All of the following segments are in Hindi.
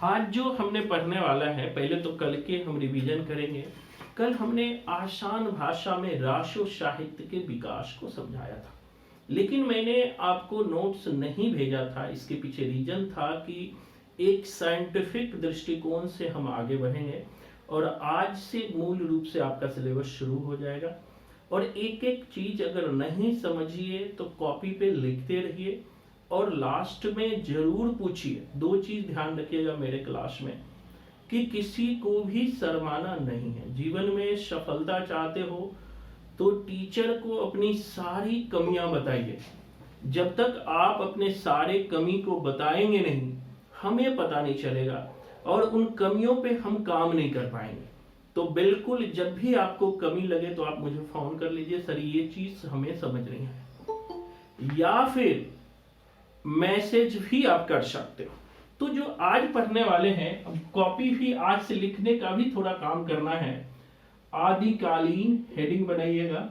आज जो हमने पढ़ने वाला है, पहले तो कल के हम रिवीजन करेंगे। कल हमने आसान भाषा में राष्ट्र साहित्य के विकास को समझाया था, लेकिन मैंने आपको नोट्स नहीं भेजा था। इसके पीछे रीजन था कि एक साइंटिफिक दृष्टिकोण से हम आगे बढ़ेंगे और आज से मूल रूप से आपका सिलेबस शुरू हो जाएगा। और एक एक चीज अगर नहीं समझिए तो कॉपी पे लिखते रहिए और लास्ट में जरूर पूछिए। दो चीज ध्यान रखिएगा मेरे क्लास में, कि किसी को भी शर्माना नहीं है। जीवन में सफलता चाहते हो तो टीचर को अपनी सारी कमियां बताइए। जब तक आप अपने सारे कमी को बताएंगे नहीं, हमें पता नहीं चलेगा और उन कमियों पे हम काम नहीं कर पाएंगे। तो बिल्कुल जब भी आपको कमी लगे तो आप मुझे फोन कर लीजिए, सर ये चीज हमें समझ नहीं है, या फिर मैसेज भी आप कर सकते हो। तो जो आज पढ़ने वाले हैं, अब कॉपी भी आज से लिखने का भी थोड़ा काम करना है। आदिकालीन हेडिंग बनाइएगा,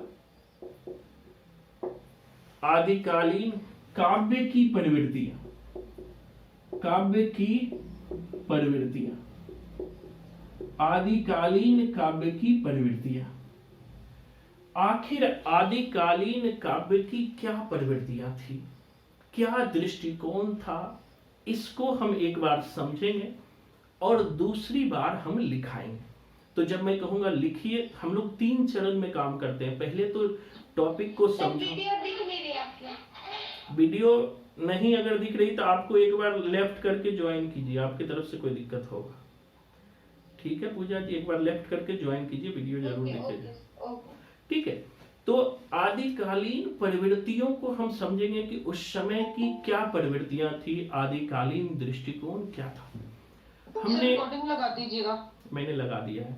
आदिकालीन काव्य की प्रवृत्तियां, काव्य की प्रवृत्तियां, आदिकालीन काव्य की प्रवृत्तियां। आखिर आदिकालीन काव्य की क्या प्रवृत्तियां थी, क्या दृष्टिकोण था, इसको हम एक बार समझेंगे और दूसरी बार हम लिखाएंगे। तो जब मैं कहूंगा लिखिए, हम लोग 3 चरण में काम करते हैं। पहले तो टॉपिक को समझो। वीडियो नहीं अगर दिख रही तो आपको एक बार लेफ्ट करके ज्वाइन कीजिए, आपकी तरफ से कोई दिक्कत होगा। ठीक है पूजा जी, एक बार लेफ्ट करके ज्वाइन कीजिए, वीडियो जरूर दिखेगा। ठीक है, तो आदिकालीन प्रवृत्तियों को हम समझेंगे कि उस समय की क्या प्रवृत्तियां थी, आदिकालीन दृष्टिकोण क्या था। हमने लगा दीजिएगा, मैंने लगा दिया है।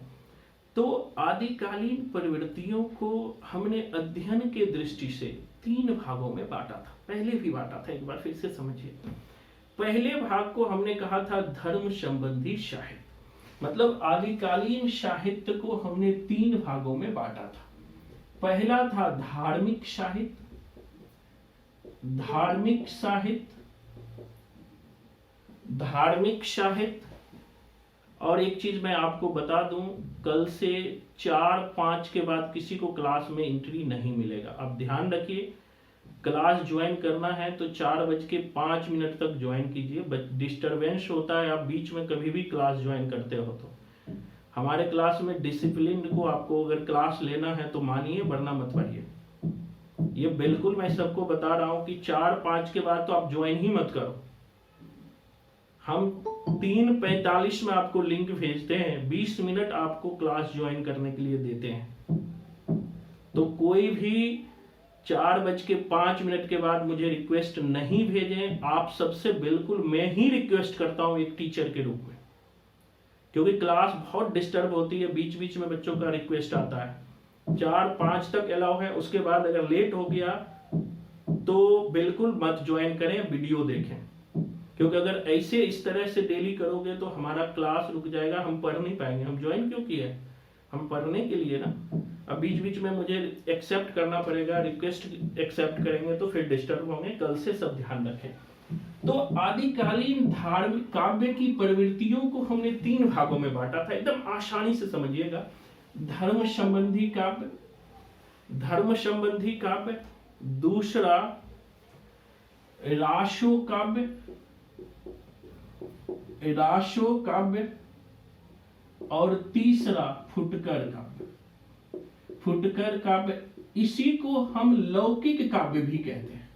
तो आदिकालीन प्रवृत्तियों को हमने अध्ययन के दृष्टि से 3 भागों में बांटा था। पहले भी बांटा था, एक बार फिर से समझिए। पहले भाग को हमने कहा था धर्म संबंधी साहित्य, मतलब आदिकालीन साहित्य को हमने 3 भागों में बांटा था। पहला था धार्मिक साहित्य, धार्मिक साहित्य, धार्मिक साहित्य। और एक चीज मैं आपको बता दूं, कल से 4-5 के बाद किसी को क्लास में एंट्री नहीं मिलेगा। अब ध्यान रखिए, क्लास ज्वाइन करना है तो 4:05 तक ज्वाइन कीजिए। डिस्टरबेंस होता है, आप बीच में कभी भी क्लास ज्वाइन करते हो तो। हमारे क्लास में डिसिप्लिन को आपको अगर क्लास लेना है तो मानिए, वरना मत पढ़िए। ये बिल्कुल मैं सबको बता रहा हूं कि 4-5 के बाद तो आप ज्वाइन ही मत करो। हम 3:45 में आपको लिंक भेजते हैं, 20 मिनट आपको क्लास ज्वाइन करने के लिए देते हैं। तो कोई भी 4:05 के बाद मुझे रिक्वेस्ट नहीं भेजें। आप सबसे बिल्कुल मैं ही रिक्वेस्ट करता हूं एक टीचर के रूप में, क्योंकि क्लास बहुत डिस्टर्ब होती है, बीच बीच में बच्चों का रिक्वेस्ट आता है। 4-5 तक अलाउ है, उसके बाद अगर लेट हो गया तो बिल्कुल मत ज्वाइन करें, वीडियो देखें। क्योंकि अगर ऐसे इस तरह से डेली करोगे तो हमारा क्लास रुक जाएगा, हम पढ़ नहीं पाएंगे। हम ज्वाइन क्यों किए, हम पढ़ने के लिए ना। अब बीच बीच में मुझे एक्सेप्ट करना पड़ेगा, रिक्वेस्ट एक्सेप्ट करेंगे तो फिर डिस्टर्ब होंगे। कल से सब ध्यान रखें। तो आदिकालीन धार्मिक काव्य की प्रवृत्तियों को हमने 3 भागों में बांटा था, एकदम आसानी से समझिएगा। धर्म संबंधी काव्य, धर्म संबंधी काव्य, दूसरा राशो काव्य, राशो काव्य, और तीसरा फुटकर काव्य, फुटकर काव्य। इसी को हम लौकिक काव्य भी कहते हैं,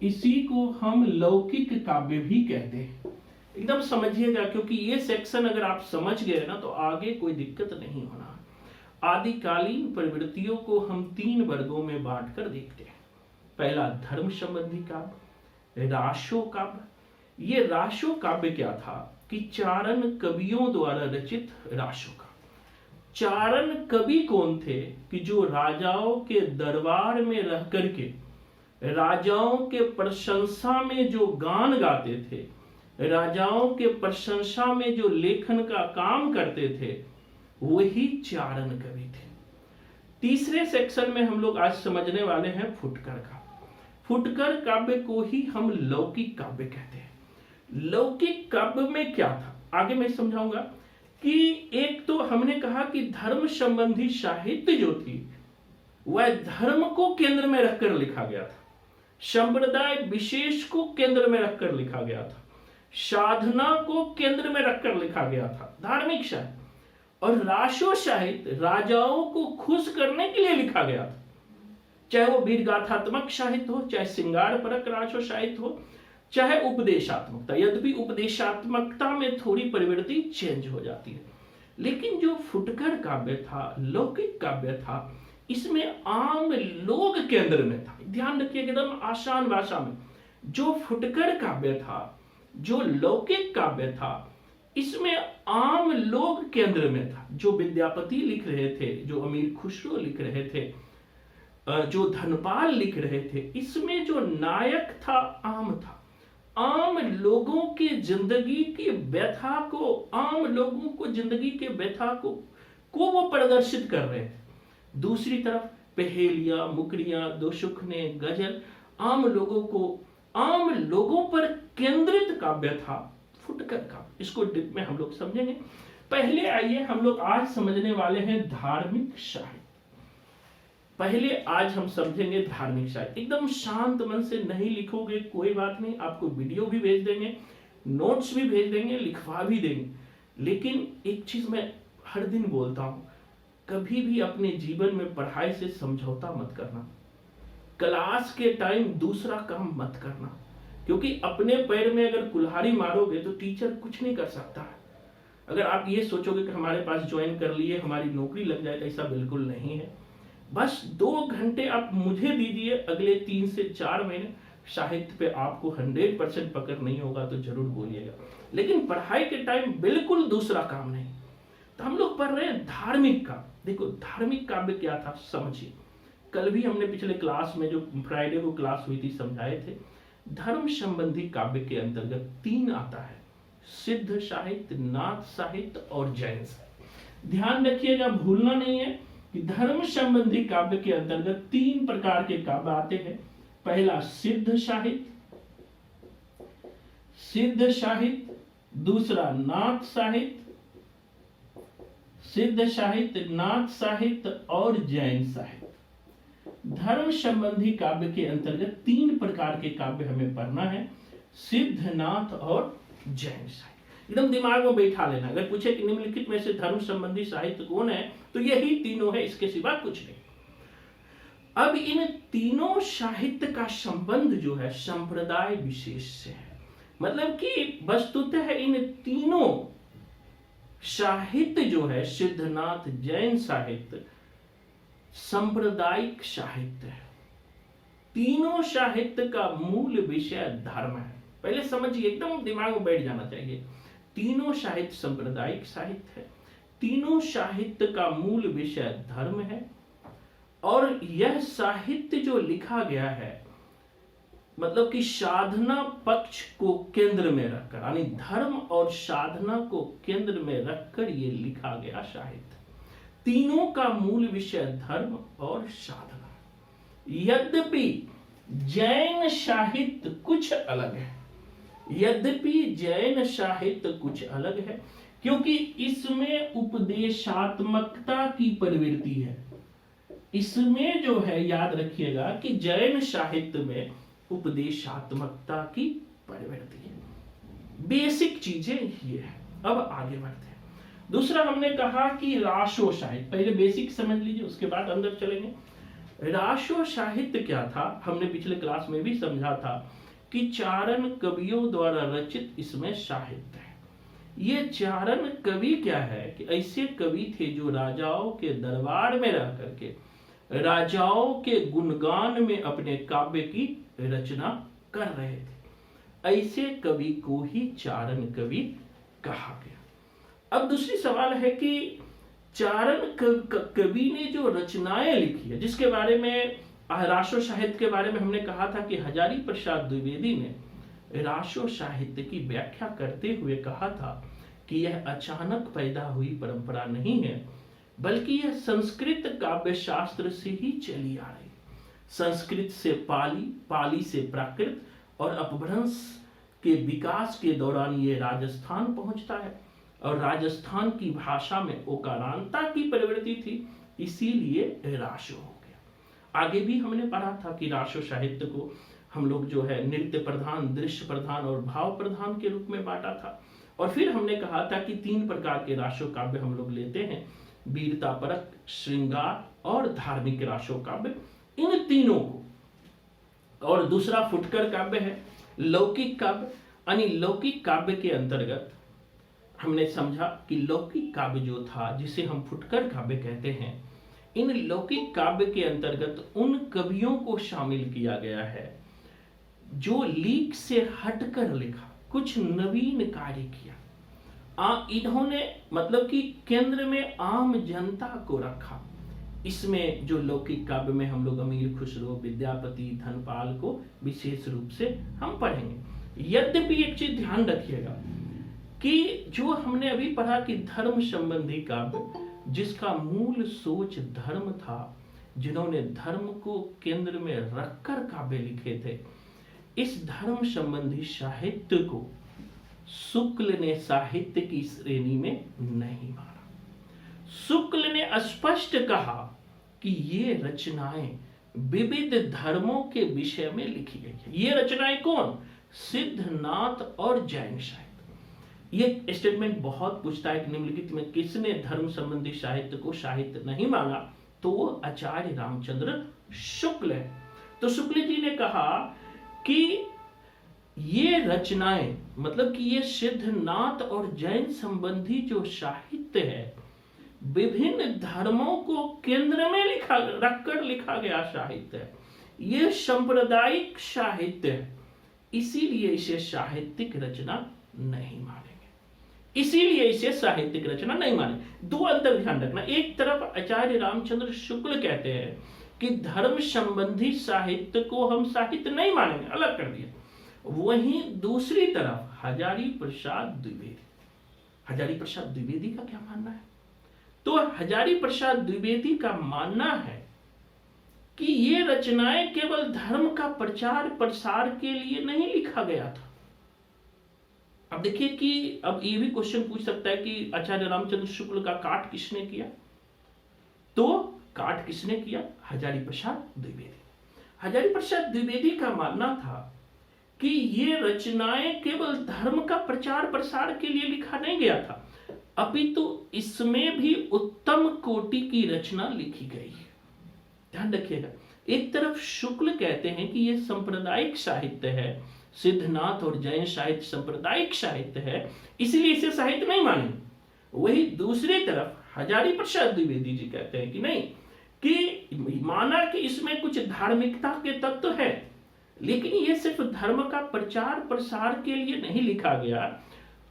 इसी को हम लौकिक काव्य भी कहते हैं। एकदम समझिएगा, क्योंकि ये सेक्शन अगर आप समझ गए ना तो आगे कोई दिक्कत नहीं होना। आदिकालीन प्रवृत्तियों को हम 3 वर्गों में बांट कर देखते हैं। पहला धर्म संबंधी काव्य, राशो काव्य। ये राशो काव्य क्या था कि चारण कवियों द्वारा रचित राशो काव्य। चारण कवि कौन थे कि जो राजाओं के दरबार में रह करके राजाओं के प्रशंसा में जो गान गाते थे, राजाओं के प्रशंसा में जो लेखन का काम करते थे, वही चारण कवि थे। तीसरे सेक्शन में हम लोग आज समझने वाले हैं फुटकर काव्य। फुटकर काव्य को ही हम लौकिक काव्य कहते हैं। लौकिक काव्य में क्या था, आगे मैं समझाऊंगा कि एक तो हमने कहा कि धर्म संबंधी साहित्य जो थी वह धर्म को केंद्र में रखकर लिखा गया था, संप्रदाय विशेष को केंद्र में रखकर लिखा गया था, साधना को केंद्र में रखकर लिखा गया था धार्मिक साहित्य, और राशो साहित्य राजाओं को खुश करने के लिए लिखा गया था। चाहे वो वीर गाथात्मक साहित्य हो, चाहे श्रृंगार परक राशो साहित्य हो, चाहे उपदेशात्मकता। यद्यपि उपदेशात्मकता में थोड़ी प्रवृत्ति चेंज हो जाती है, लेकिन जो फुटकर काव्य था, लौकिक काव्य था, इसमें आम लोग केंद्र में था। ध्यान रखिए, एकदम आसान भाषा में जो फुटकर काव्य था, जो लौकिक काव्य था, इसमें आम लोग केंद्र में था। जो विद्यापति लिख रहे थे, जो अमीर खुसरो लिख रहे थे, जो धनपाल लिख रहे थे, इसमें जो नायक था आम था। आम लोगों की जिंदगी की व्यथा को, आम लोगों को जिंदगी के व्यथा को वो प्रदर्शित कर रहे थे। दूसरी तरफ पहेलियां, मुकरियां, दो सुखने, गजल आम लोगों पर केंद्रित काव्य था फुटकर काव्य। इसको डिप में हम लोग समझेंगे। पहले आइए हम लोग आज समझने वाले हैं धार्मिक साहित्य। पहले आज हम समझेंगे धार्मिक साहित्य। एकदम शांत मन से नहीं लिखोगे कोई बात नहीं, आपको वीडियो भी भेज देंगे, नोट्स भी भेज देंगे, लिखवा भी देंगे। लेकिन एक चीज मैं हर दिन बोलता हूं, कभी भी अपने जीवन में पढ़ाई से समझौता मत करना। क्लास के टाइम दूसरा काम मत करना, क्योंकि अपने पैर में अगर कुल्हाड़ी मारोगे तो टीचर कुछ नहीं कर सकता है। अगर आप ये सोचोगे कि हमारे पास ज्वाइन कर लिए हमारी नौकरी लग जाए, तो ऐसा बिल्कुल नहीं है। बस 2 घंटे आप मुझे दीजिए, अगले 3 से 4 महीने साहित्य पे आपको 100% पकड़ नहीं होगा तो जरूर बोलिएगा, लेकिन पढ़ाई के टाइम बिल्कुल दूसरा काम नहीं। तो हम लोग पढ़ रहे हैं धार्मिक काव्य। देखो धार्मिक काव्य क्या था समझिए। कल भी हमने पिछले क्लास में, जो फ्राइडे को क्लास हुई थी, समझाए थे। धर्म संबंधी काव्य के अंतर्गत 3 आता है, सिद्ध साहित्य, नाथ साहित्य और जैन साहित्य। ध्यान रखिएगा, भूलना नहीं है कि धर्म संबंधी काव्य के अंतर्गत 3 प्रकार के काव्य आते हैं। पहला सिद्ध साहित्य, दूसरा नाथ साहित्य, सिद्ध साहित्य, नाथ साहित्य और जैन साहित्य। धर्म संबंधी काव्य के अंतर्गत 3 प्रकार के काव्य हमें पढ़ना है, सिद्ध, नाथ और जैन साहित्य। एकदम दिमाग में बैठा लेना। अगर पूछे कि निम्नलिखित में से धर्म संबंधी साहित्य कौन है, तो यही तीनों है, इसके सिवा कुछ नहीं। अब इन तीनों साहित्य का संबंध जो है संप्रदाय विशेष से है। मतलब कि वस्तुतः इन तीनों साहित्य जो है, सिद्ध, नाथ, जैन साहित्य, सांप्रदायिक साहित्य है। तीनों साहित्य का मूल विषय धर्म है। पहले समझिए, एकदम दिमाग में बैठ जाना चाहिए। तीनों साहित्य सांप्रदायिक साहित्य है, तीनों साहित्य का मूल विषय धर्म है, और यह साहित्य जो लिखा गया है, मतलब कि साधना पक्ष को केंद्र में रखकर, यानी धर्म और साधना को केंद्र में रखकर ये लिखा गया साहित्य। तीनों का मूल विषय धर्म और साधना। यद्यपि जैन साहित्य कुछ अलग है, क्योंकि इसमें उपदेशात्मकता की प्रवृत्ति है। इसमें जो है, याद रखिएगा कि जैन साहित्य में उपदेशात्मकता की प्रवृत्ति है। बेसिक चीजें ये है। अब आगे बढ़ते हैं। दूसरा हमने कहा कि राशो साहित्य। पहले बेसिक समझ लीजिए, उसके बाद अंदर चलेंगे। राशो साहित्य क्या था, हमने पिछले क्लास में भी समझा था कि चारण कवियों द्वारा रचित इसमें साहित्य है। ये चारण कवि क्या है कि ऐसे कवि थे जो राजाओं के दरबार में रह करके राजाओं के गुणगान में अपने काव्य की रचना कर रहे थे। ऐसे कवि को ही चारण कवि कहा गया। अब दूसरी सवाल है कि चारण कवि ने जो रचनाएं लिखी है, जिसके बारे में राशो साहित्य के बारे में हमने कहा था कि हजारी प्रसाद द्विवेदी ने राशो साहित्य की व्याख्या करते हुए कहा था कि यह अचानक पैदा हुई परंपरा नहीं है, बल्कि यह संस्कृत काव्य शास्त्र से ही चली आ रही। संस्कृत से पाली, पाली से प्राकृत और अपभ्रंश के विकास के दौरान ये राजस्थान पहुंचता है और राजस्थान की भाषा में ओकारांता की प्रवृत्ति थी, इसीलिए राशो हो गया। आगे भी हमने पढ़ा था कि राशो साहित्य को हम लोग जो है नृत्य प्रधान, दृश्य प्रधान और भाव प्रधान के रूप में बांटा था। और फिर हमने कहा था कि 3 प्रकार के राशो काव्य हम लोग लेते हैं, वीरतापरक, श्रृंगार और धार्मिक राशो काव्य, इन तीनों को। और दूसरा फुटकर काव्य है, लौकिक काव्य। यानी लौकिक काव्य के अंतर्गत हमने समझा कि लौकिक काव्य जो था जिसे हम फुटकर काव्य कहते हैं, इन लौकिक काव्य के अंतर्गत उन कवियों को शामिल किया गया है जो लीक से हटकर लिखा, कुछ नवीन कार्य किया। इन्होंने मतलब कि केंद्र में आम जनता को रखा। इसमें जो लौकिक काव्य में हम लोग अमीर खुसरो, विद्यापति, धनपाल को विशेष रूप से हम पढ़ेंगे। यद्यपि एक चीज ध्यान रखिएगा कि जो हमने अभी पढ़ा कि धर्म संबंधी काव्य जिसका मूल सोच धर्म था, जिन्होंने धर्म को केंद्र में रखकर काव्य लिखे थे, इस धर्म संबंधी साहित्य को शुक्ल ने साहित्य की श्रेणी में नहीं माना। शुक्ल ने स्पष्ट कहा कि ये रचनाएं विविध धर्मों के विषय में लिखी गई है। ये रचनाएं कौन? सिद्धनाथ और जैन साहित्य। ये स्टेटमेंट बहुत पूछता है कि निम्नलिखित में किसने धर्म संबंधी साहित्य को साहित्य नहीं माना, तो वो आचार्य रामचंद्र शुक्ल है। तो शुक्ल जी ने कहा कि ये रचनाएं मतलब कि ये सिद्धनाथ और जैन संबंधी जो साहित्य है, विभिन्न धर्मों को केंद्र में रखकर लिखा गया साहित्य है। ये सांप्रदायिक साहित्य है, इसीलिए इसे साहित्यिक रचना नहीं मानेंगे। इसीलिए इसे साहित्यिक रचना नहीं माने। 2 अंतर ध्यान रखना। एक तरफ आचार्य रामचंद्र शुक्ल कहते हैं कि धर्म संबंधी साहित्य को हम साहित्य नहीं मानेंगे, अलग कर दिया। वहीं दूसरी तरफ हजारी प्रसाद द्विवेदी, हजारी प्रसाद द्विवेदी का क्या मानना है? तो हजारी प्रसाद द्विवेदी का मानना है कि ये रचनाएं केवल धर्म का प्रचार प्रसार के लिए नहीं लिखा गया था। अब देखिए कि अब ये भी क्वेश्चन पूछ सकता है कि आचार्य रामचंद्र शुक्ल का काट किसने किया? तो काट किसने किया? हजारी प्रसाद द्विवेदी। हजारी प्रसाद द्विवेदी का मानना था कि ये रचनाएं केवल धर्म का प्रचार प्रसार के लिए लिखा नहीं गया था, अपितु इसमें भी उत्तम कोटि की रचना लिखी गई है। ध्यान रखिएगा, एक तरफ शुक्ल कहते हैं कि ये सांप्रदायिक साहित्य है, सिद्धनाथ और जैन साहित्य सांप्रदायिक साहित्य है, इसलिए इसे साहित्य नहीं मानेंगे। वही दूसरी तरफ हजारी प्रसाद द्विवेदी जी कहते हैं कि नहीं, कि माना कि इसमें कुछ धार्मिकता के तत्व है, लेकिन ये सिर्फ धर्म का प्रचार प्रसार के लिए नहीं लिखा गया,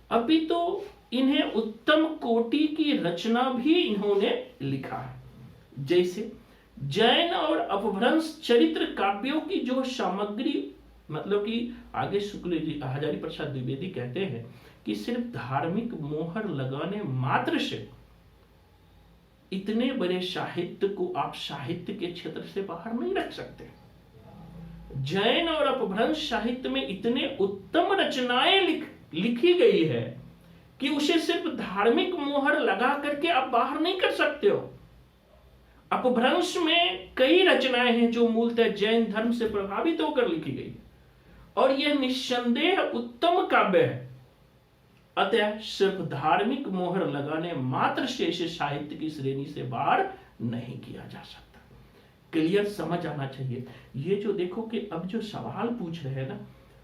अपितु इन्हें उत्तम कोटि की रचना भी इन्होंने लिखा है। जैसे जैन और अपभ्रंश चरित्र काव्यों की जो सामग्री, मतलब कि आगे शुक्ल जी हजारी प्रसाद द्विवेदी कहते हैं कि सिर्फ धार्मिक मोहर लगाने मात्र से इतने बड़े साहित्य को आप साहित्य के क्षेत्र से बाहर नहीं रख सकते। जैन और अपभ्रंश साहित्य में इतने उत्तम रचनाएं लिखी गई है कि उसे सिर्फ धार्मिक मोहर लगा करके आप बाहर नहीं कर सकते हो। अपभ्रंश में कई रचनाएं हैं जो मूलतः जैन धर्म से प्रभावित होकर लिखी गई और यह निस्संदेह उत्तम काव्य है। अतः सिर्फ धार्मिक मोहर लगाने मात्र से इसे साहित्य की श्रेणी से बाहर नहीं किया जा सकता। क्लियर समझ आना चाहिए। ये जो देखो कि अब जो सवाल पूछ रहे हैं ना,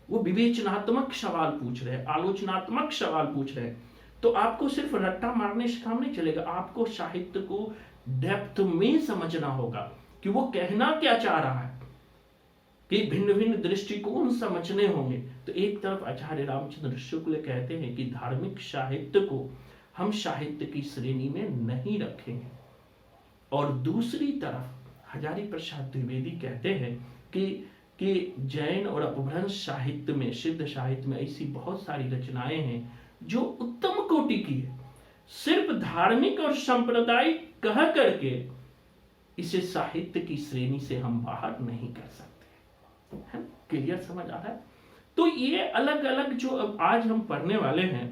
वो विवेचनात्मक सवाल पूछ रहे हैं, आलोचनात्मक सवाल पूछ रहे हैं। तो आपको सिर्फ रट्टा मारने से काम नहीं चलेगा, आपको साहित्य को डेप्थ में समझना होगा कि वो कहना क्या चाह रहा है, कि भिन्न भिन्न दृष्टिकोण समझने होंगे। तो एक तरफ आचार्य रामचंद्र शुक्ल कहते हैं कि धार्मिक साहित्य को हम साहित्य की श्रेणी में नहीं रखेंगे, और दूसरी तरफ हजारी प्रसाद द्विवेदी कहते हैं कि जैन और अपभ्रंश साहित्य में, सिद्ध साहित्य में ऐसी बहुत सारी रचनाएं हैं जो उत्तम कोटि की है, सिर्फ धार्मिक और सांप्रदायिक कह करके इसे साहित्य की श्रेणी से हम बाहर नहीं कर सकते। क्लियर समझ आ रहा है? तो ये अलग अलग जो अब आज हम पढ़ने वाले हैं,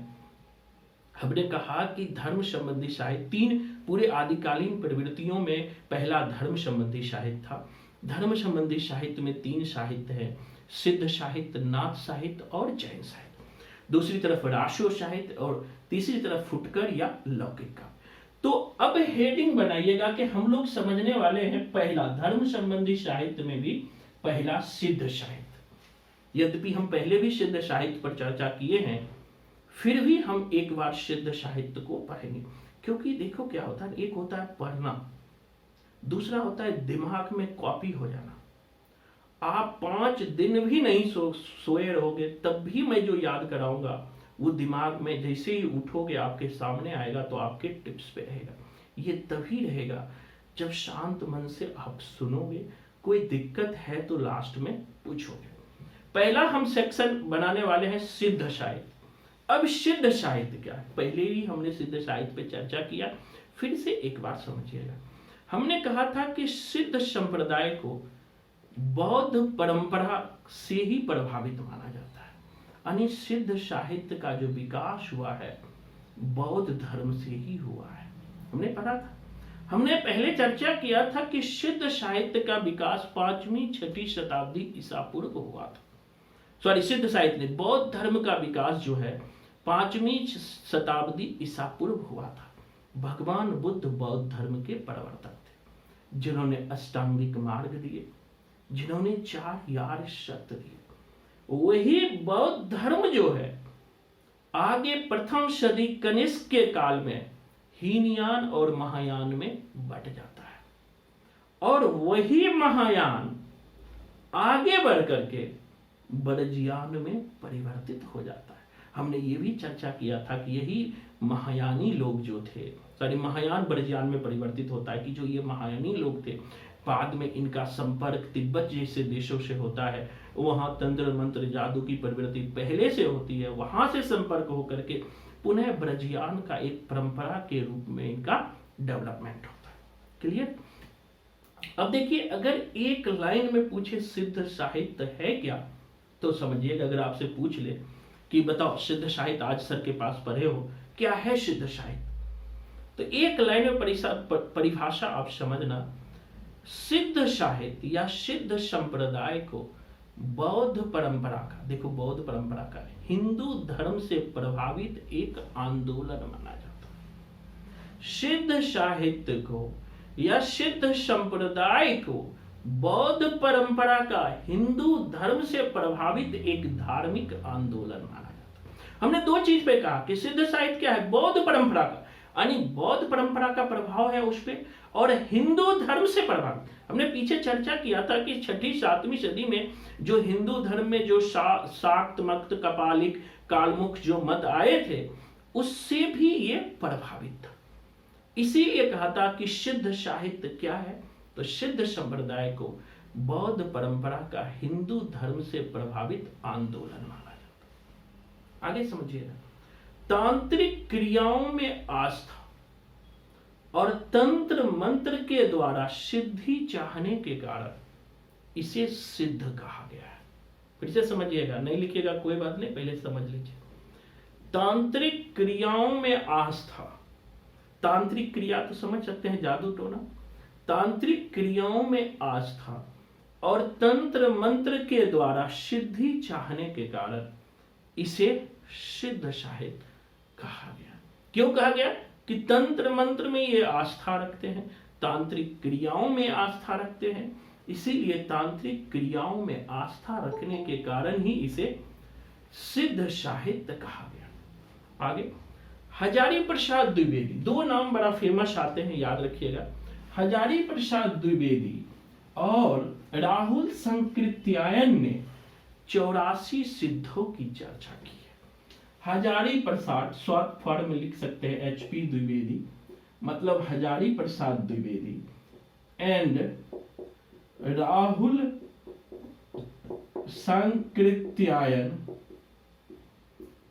हमने कहा कि धर्म संबंधी साहित्य, तीन पूरे आदिकालीन प्रवृत्तियों में पहला धर्म संबंधी साहित्य था। धर्म संबंधी साहित्य में तीन साहित्य है, सिद्ध साहित्य, नाथ साहित्य और जैन साहित्य। दूसरी तरफ राशो साहित्य और तीसरी तरफ फुटकर या लौकिक काव्य। तो अब हेडिंग बनाइएगा कि हम लोग समझने वाले हैं पहला धर्म संबंधी साहित्य में भी पहला सिद्ध साहित्य। यद्यपि हम पहले भी सिद्ध साहित्य पर चर्चा किए हैं, फिर भी हम एक बार सिद्ध साहित्य को पढ़ेंगे। क्योंकि देखो क्या होता है, एक होता है पढ़ना, दूसरा होता है दिमाग में कॉपी हो जाना। आप 5 दिन भी नहीं सोए रहोगे, तब भी मैं जो याद कराऊंगा वो दिमाग में जैसे ही उठोगे आपके सामने आएगा, तो आपके टिप्स पे रहेगा। ये तभी रहेगा जब शांत मन से आप सुनोगे। कोई दिक्कत है तो लास्ट में पूछोगे। पहला हम सेक्शन बनाने वाले हैं सिद्ध साहित्य। अब सिद्ध साहित्य क्या है, पहले ही हमने सिद्ध साहित्य पे चर्चा किया, फिर से एक बार समझिएगा। हमने कहा था कि सिद्ध संप्रदाय को बौद्ध परंपरा से ही प्रभावित माना जाता है, यानी सिद्ध साहित्य का जो विकास हुआ है बौद्ध धर्म से ही हुआ है। हमने पढ़ा था, हमने पहले चर्चा किया था कि सिद्ध साहित्य का विकास 5वीं-6वीं शताब्दी ईसा पूर्व हुआ था। सिद्ध साहित्य ने बौद्ध धर्म का विकास जो है 5वीं शताब्दी ईसा पूर्व हुआ था। भगवान बुद्ध बौद्ध धर्म के प्रवर्तक थे, जिन्होंने अष्टांगिक मार्ग दिए, जिन्होंने 4 यार सत्य दिए। वही बौद्ध धर्म जो है आगे प्रथम सदी कनिष्क के काल में हीनयान और महायान में बट जाता है, और वही महायान आगे बढ़ करके बरजियान में परिवर्तित हो जाता है। हमने ये भी चर्चा किया था कि यही महायानी लोग जो थे, महायान बरजियान में परिवर्तित होता है, कि जो ये महायानी लोग थे बाद में इनका संपर्क तिब्बत जैसे देशों से होता है। वहां तंत्र मंत्र जादू की प्रवृत्ति पहले से होती है, वहां से संपर्क होकर के पुनः ब्रजियान का एक परंपरा के रूप में इनका डेवलपमेंट होता है। क्लियर? अब देखिए, अगर एक लाइन में पूछे सिद्ध साहित्य है क्या, तो समझिएगा। अगर आपसे पूछ ले कि बताओ सिद्ध साहित्य, आज सर के पास पढ़े हो, क्या है सिद्ध साहित्य, तो एक लाइन में परिभाषा आप समझना। सिद्ध साहित्य या सिद्ध संप्रदाय को बौद्ध परंपरा का, देखो बौद्ध परंपरा का हिंदू धर्म से प्रभावित एक आंदोलन माना जाता है। सिद्ध साहित्य को या सिद्ध संप्रदाय को बौद्ध परंपरा का हिंदू धर्म से प्रभावित एक धार्मिक आंदोलन माना जाता है। हमने 2 चीज पे कहा कि सिद्ध साहित्य क्या है, बौद्ध परंपरा का, यानी बौद्ध परंपरा का प्रभाव है उस पे, और हिंदू धर्म से प्रभावित। हमने पीछे चर्चा किया था कि 6ठी-7वीं सदी में जो हिंदू धर्म में जो शाक्त मक्त कपालिक कालमुख जो मत आए थे, उससे भी ये प्रभावित था। इसीलिए कहा था कि सिद्ध साहित्य क्या है, तो सिद्ध संप्रदाय को बौद्ध परंपरा का हिंदू धर्म से प्रभावित आंदोलन माना जाता है। आगे समझिएगा। तांत्रिक क्रियाओं में आस्था और तंत्र मंत्र के द्वारा सिद्धि चाहने के कारण इसे सिद्ध कहा गया है। फिर से समझिएगा, नहीं लिखिएगा कोई बात नहीं, पहले समझ लीजिए। तांत्रिक क्रियाओं में आस्था, तांत्रिक क्रिया तो समझ सकते हैं, जादू टोना। तांत्रिक क्रियाओं में आस्था और तंत्र मंत्र के द्वारा सिद्धि चाहने के कारण इसे सिद्ध साहित्य कहा गया। क्यों कहा गया? कि तंत्र मंत्र में ये आस्था रखते हैं, तांत्रिक क्रियाओं में आस्था रखते हैं, इसीलिए तांत्रिक क्रियाओं में आस्था रखने के कारण ही इसे सिद्ध साहित्य कहा गया। आगे हजारी प्रसाद द्विवेदी, 2 नाम बड़ा फेमस आते हैं, याद रखिएगा। हजारी प्रसाद द्विवेदी और राहुल संकृत्यायन ने 84 सिद्धों की चर्चा की है। हजारी प्रसाद, शॉर्ट फॉर्म में लिख सकते हैं HP द्विवेदी, मतलब हजारी प्रसाद द्विवेदी एंड राहुल संकृत्यायन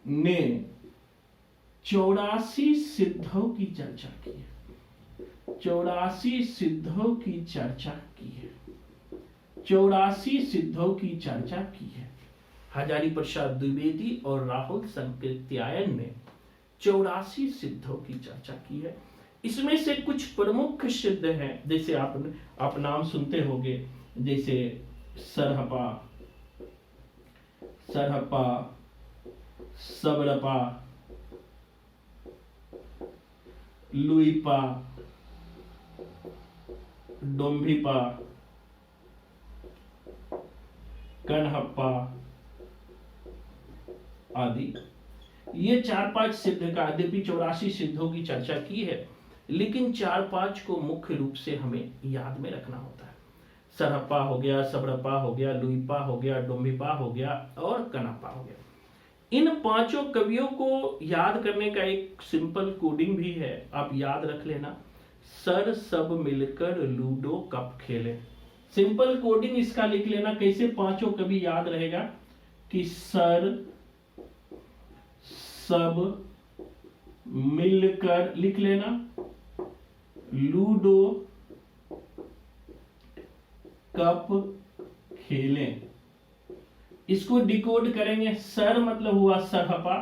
ने 84 सिद्धों की चर्चा की है। 84 सिद्धों की चर्चा की है। 84 सिद्धों की चर्चा की है। हजारी प्रसाद द्विवेदी और राहुल संकृत्यायन ने 84 सिद्धों की चर्चा की है। इसमें से कुछ प्रमुख सिद्ध हैं, जैसे आप नाम सुनते होंगे, जैसे सरहपा, सबरपा, लुईपा, डोम्भिपा, कनहप्पा आदि। ये 4-5 सिद्ध का, यद्यपि 84 सिद्धों की चर्चा की है, लेकिन 4-5 को मुख्य रूप से हमें याद में रखना होता है। सरहप्पा हो गया, सबरपा हो गया, लुईपा हो गया, डोम्भिपा हो गया और कनहप्पा हो गया। इन 5 कवियों को याद करने का एक सिंपल कोडिंग भी है, आप याद रख लेना। सर सब मिलकर लूडो कप खेले। सिंपल कोडिंग इसका लिख लेना, कैसे 5 कवि याद रहेगा कि सर सब मिलकर, लिख लेना, लूडो कप खेलें। इसको डिकोड करेंगे। सर मतलब हुआ सरहपा,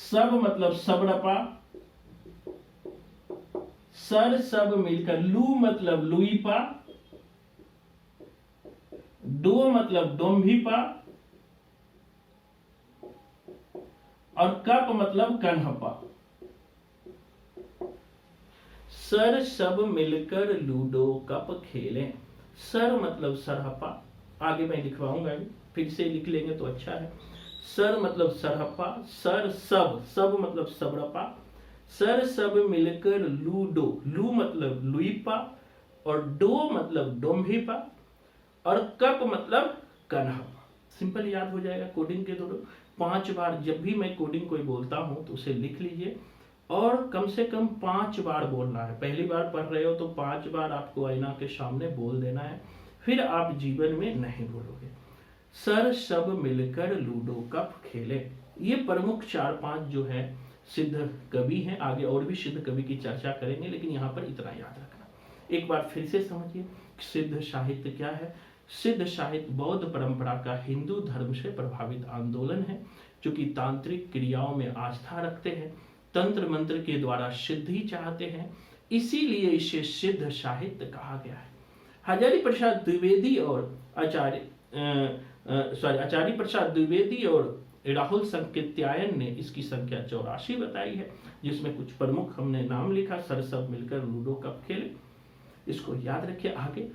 सब मतलब सबरपा, सर सब मिलकर, लू मतलब लुईपा, डो मतलब डोम्भिपा और कप मतलब कन्हपा। सर सब मिलकर लूडो कप खेलें। सर मतलब सरहपा, आगे मैं लिखवाऊंगा, फिर से लिख लेंगे तो अच्छा है। सर मतलब सरहपा, सर सब मतलब सबरपा, सर सब मिलकर लूडो, लू मतलब लुईपा और डो मतलब डोम्भिपा और कप मतलब कन्हपा। सिंपल याद हो जाएगा कोडिंग के थ्रू। 5 बार जब भी मैं कोडिंग कोई बोलता हूं तो उसे लिख लीजिए और कम से कम 5 बार बोलना है। पहली बार पढ़ रहे हो तो 5 बार आपको आईना के सामने बोल देना है, फिर आप जीवन में नहीं भूलोगे। सर सब मिलकर लूडो कप खेले। ये प्रमुख 4-5 जो है सिद्ध कवि हैं। आगे और भी सिद्ध कवि की चर्चा करेंगे, लेकिन यहाँ पर इतना याद रखना। एक बार फिर से समझिए, सिद्ध साहित्य क्या है। सिद्ध साहित्य बौद्ध परंपरा का हिंदू धर्म से प्रभावित आंदोलन है, जो कि तांत्रिक क्रियाओं में आस्था रखते हैं, तंत्र मंत्र के द्वारा सिद्धि चाहते हैं, इसीलिए इसे सिद्ध साहित्य कहा गया है। हजारी प्रसाद द्विवेदी और आचार्य प्रसाद द्विवेदी और राहुल संकृत्यायन ने इसकी संख्या 84 बताई है, जिसमें कुछ प्रमुख हमने नाम लिखा। सर सब मिलकर लूडो कप खेले, इसको याद रखिए। आगे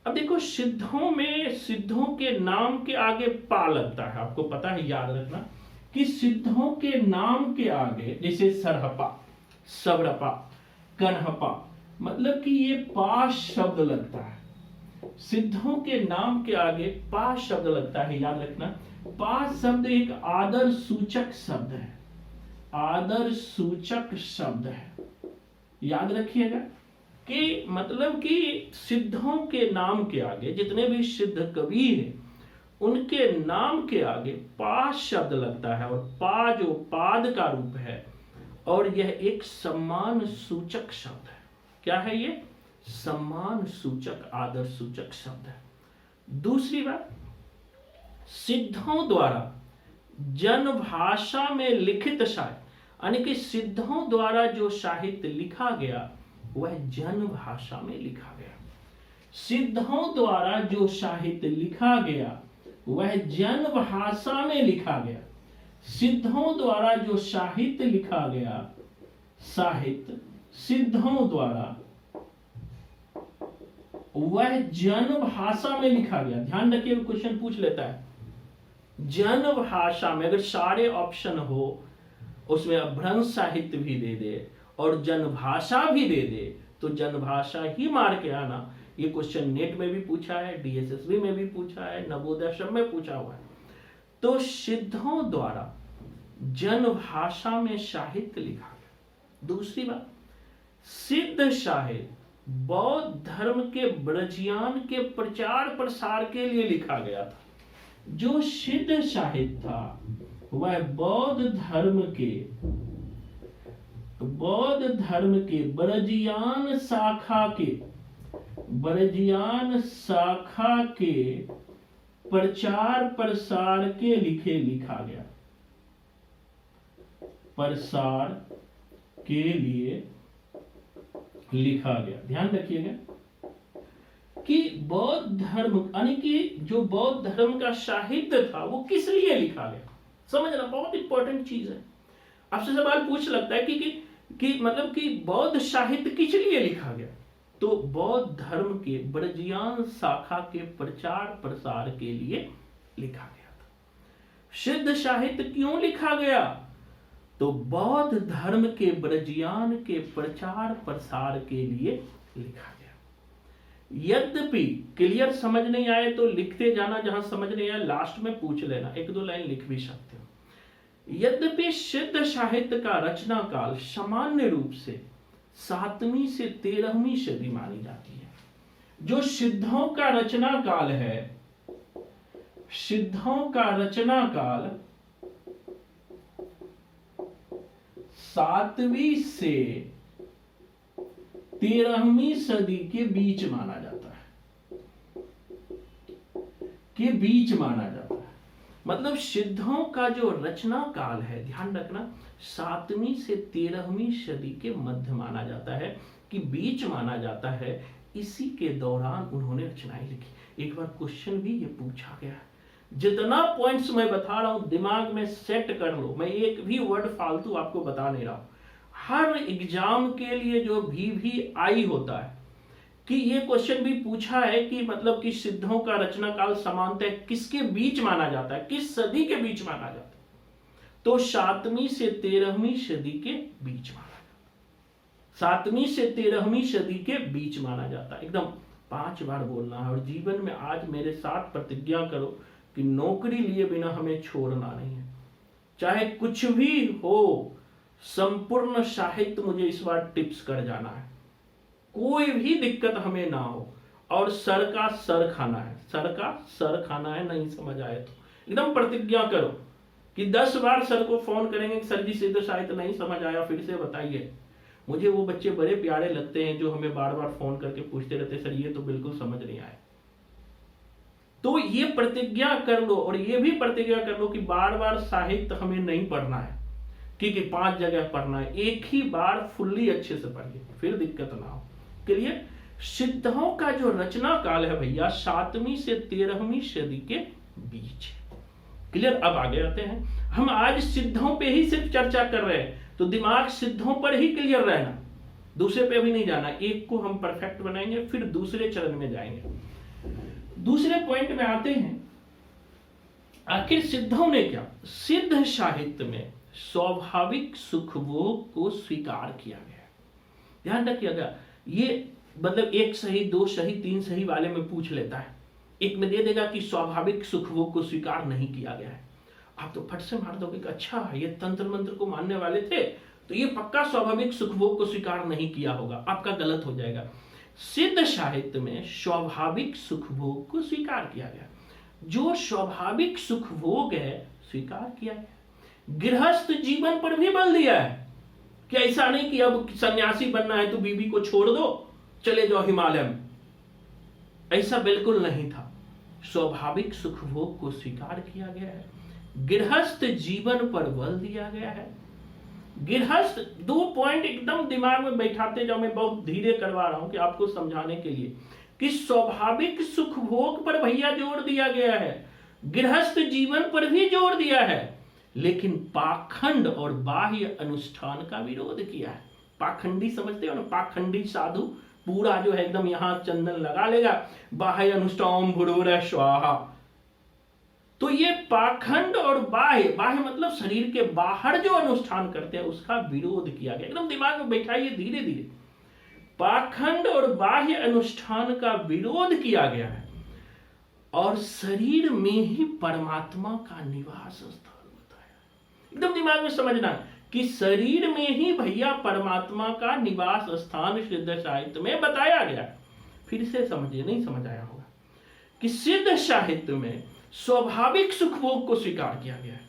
अब देखो, सिद्धों में सिद्धों के नाम के आगे पा लगता है, आपको पता है, याद रखना कि सिद्धों के नाम के आगे, जैसे सरहपा, सबरपा, कन्हपा, मतलब कि ये पा शब्द लगता है। सिद्धों के नाम के आगे पा शब्द लगता है, याद रखना। पा शब्द एक आदर सूचक शब्द है, आदर सूचक शब्द है, याद रखिएगा। कि मतलब कि सिद्धों के नाम के आगे, जितने भी सिद्ध कवि हैं उनके नाम के आगे पा शब्द लगता है, और पा जो पाद का रूप है, और यह एक सम्मान सूचक शब्द है। क्या है ये? सम्मान सूचक, आदर सूचक शब्द है। दूसरी बात, सिद्धों द्वारा जन भाषा में लिखित साहित्य, यानी कि सिद्धों द्वारा जो साहित्य लिखा गया वह जन भाषा में लिखा गया। सिद्धों द्वारा जो साहित्य लिखा गया वह जन भाषा में लिखा गया। सिद्धों द्वारा जो साहित्य लिखा गया, साहित्य सिद्धों द्वारा वह जन भाषा में लिखा गया। ध्यान रखिए, क्वेश्चन पूछ लेता है जन भाषा में, अगर सारे ऑप्शन हो उसमें अभ्रंश साहित्य भी दे दे और जन भाषा भी दे दे तो जन भाषा ही मार के आना। ये क्वेश्चन नेट में भी पूछा है, डीएसएसबी में भी पूछा है, नवोदय सब में पूछा हुआ है। तो सिद्धों द्वारा जन भाषा में साहित्य लिखा गया। दूसरी बात, सिद्ध साहित्य बौद्ध धर्म के ब्रजयान के प्रचार प्रसार के लिए लिखा गया था। जो सिद्ध साहित्य था वह बौद्ध धर्म के ब्रजयान शाखा के प्रचार प्रसार के लिए लिखा गया। प्रसार के लिए लिखा गया। ध्यान रखिएगा कि बौद्ध धर्म यानी कि जो बौद्ध धर्म का साहित्य था वो किस लिए लिखा गया, समझना बहुत इंपॉर्टेंट चीज है। आपसे सवाल पूछ लगता है कि मतलब कि बौद्ध साहित्य किस लिए लिखा गया, तो बौद्ध धर्म के ब्रजियान शाखा के प्रचार प्रसार के लिए लिखा गया था। सिद्ध साहित्य क्यों लिखा गया, तो बौद्ध धर्म के ब्रजियान के प्रचार प्रसार के लिए लिखा गया। यद्यपि क्लियर समझ नहीं आए तो लिखते जाना, जहां समझ नहीं आए लास्ट में पूछ लेना, एक दो लाइन लिख भी सकते हो। यद्यपि सिद्ध साहित्य का रचना काल सामान्य रूप से 7वीं से 13वीं सदी मानी जाती है। जो सिद्धों का रचना काल है, सिद्धों का रचना काल 7वीं से 13वीं सदी के बीच माना जाता है, के बीच माना जाता है। मतलब सिद्धों का जो रचना काल है, ध्यान रखना, 7वीं से 13वीं सदी के मध्य माना जाता है, कि बीच माना जाता है। इसी के दौरान उन्होंने रचनाएं लिखी। एक बार क्वेश्चन भी ये पूछा गया है, जितना पॉइंट्स मैं बता रहा हूं दिमाग में सेट कर लो, मैं एक भी वर्ड फालतू आपको बता नहीं रहा हूं। हर एग्जाम के लिए जो भी आई होता है कि ये क्वेश्चन भी पूछा है कि मतलब कि सिद्धों का रचना काल सामान्यतः किसके बीच माना जाता है, किस सदी के बीच माना जाता है, तो 7वीं से 13वीं सदी के बीच माना जाता है। 7वीं से 13वीं सदी के बीच माना जाता है। एकदम 5 बार बोलना है। और जीवन में आज मेरे साथ प्रतिज्ञा करो कि नौकरी लिए बिना हमें छोड़ना नहीं है, चाहे कुछ भी हो। संपूर्ण साहित्य मुझे इस बार टिप्स कर जाना है, कोई भी दिक्कत हमें ना हो। और सर का सर खाना है, सर का सर खाना है। नहीं समझ आए तो एकदम प्रतिज्ञा करो कि 10 बार सर को फोन करेंगे कि सर जी सिद्ध साहित्य नहीं समझ आया, फिर से बताइए। मुझे वो बच्चे बड़े प्यारे लगते हैं जो हमें बार बार फोन करके पूछते रहते, सर ये तो बिल्कुल समझ नहीं आया। तो ये प्रतिज्ञा कर लो, और ये भी प्रतिज्ञा कर लो कि बार बार साहित्य हमें नहीं पढ़ना है, क्योंकि 5 जगह पढ़ना है। एक ही बार फुल्ली अच्छे से पढ़िए, फिर दिक्कत ना हो। क्लियर। सिद्धों का जो रचना काल है भैया 7वीं से 13वीं सदी के बीच। क्लियर। अब आगे आते हैं। हम आज सिद्धों पे ही सिर्फ चर्चा कर रहे हैं, तो दिमाग सिद्धों पर ही क्लियर रहना, दूसरे पे अभी नहीं जाना। एक को हम परफेक्ट बनाएंगे, फिर दूसरे चरण में जाएंगे। दूसरे पॉइंट में आते हैं, आखिर सिद्धों ने क्या, सिद्ध साहित्य में स्वाभाविक सुखभोग को स्वीकार किया गया। ध्यान रखिएगा, ये मतलब 1 सही 2 सही 3 सही वाले में पूछ लेता है, एक में दे देगा कि स्वाभाविक सुखभोग को स्वीकार नहीं किया गया है। आप तो फट से मार दोगे कि अच्छा ये तंत्र मंत्र को मानने वाले थे तो ये पक्का स्वाभाविक सुखभोग को स्वीकार नहीं किया होगा। आपका गलत हो जाएगा। सिद्ध साहित्य में स्वाभाविक सुखभोग को स्वीकार किया गया। जो स्वाभाविक सुखभोग है स्वीकार किया गया। गृहस्थ जीवन पर भी बल दिया है कि ऐसा नहीं कि अब सन्यासी बनना है तो बीवी को छोड़ दो चले जाओ हिमालय में, ऐसा बिल्कुल नहीं था। स्वाभाविक सुखभोग को स्वीकार किया गया है। गृहस्थ जीवन पर बल दिया गया है। गृहस्थ 2 पॉइंट एकदम दिमाग में बैठाते जाओ, मैं बहुत धीरे करवा रहा हूं कि आपको समझाने के लिए कि स्वाभाविक सुखभोग पर भैया जोर दिया गया है, गृहस्थ जीवन पर भी जोर दिया है, लेकिन पाखंड और बाह्य अनुष्ठान का विरोध किया है। पाखंडी समझते हो ना, पाखंडी साधु पूरा जो है एकदम यहां चंदन लगा लेगा, बाह्य अनुष्ठान भुरूर स्वाहा। तो ये पाखंड और बाह्य मतलब शरीर के बाहर जो अनुष्ठान करते हैं उसका विरोध किया गया। एकदम दिमाग में बैठाइए धीरे धीरे। पाखंड और बाह्य अनुष्ठान का विरोध किया गया है और शरीर में ही परमात्मा का निवास स्थल बताया। एकदम दिमाग में समझना कि शरीर में ही भैया परमात्मा का निवास स्थान सिद्ध साहित्य में बताया गया। फिर से समझिए, नहीं समझ आया होगा कि सिद्ध साहित्य में स्वाभाविक सुखभोग को स्वीकार किया गया है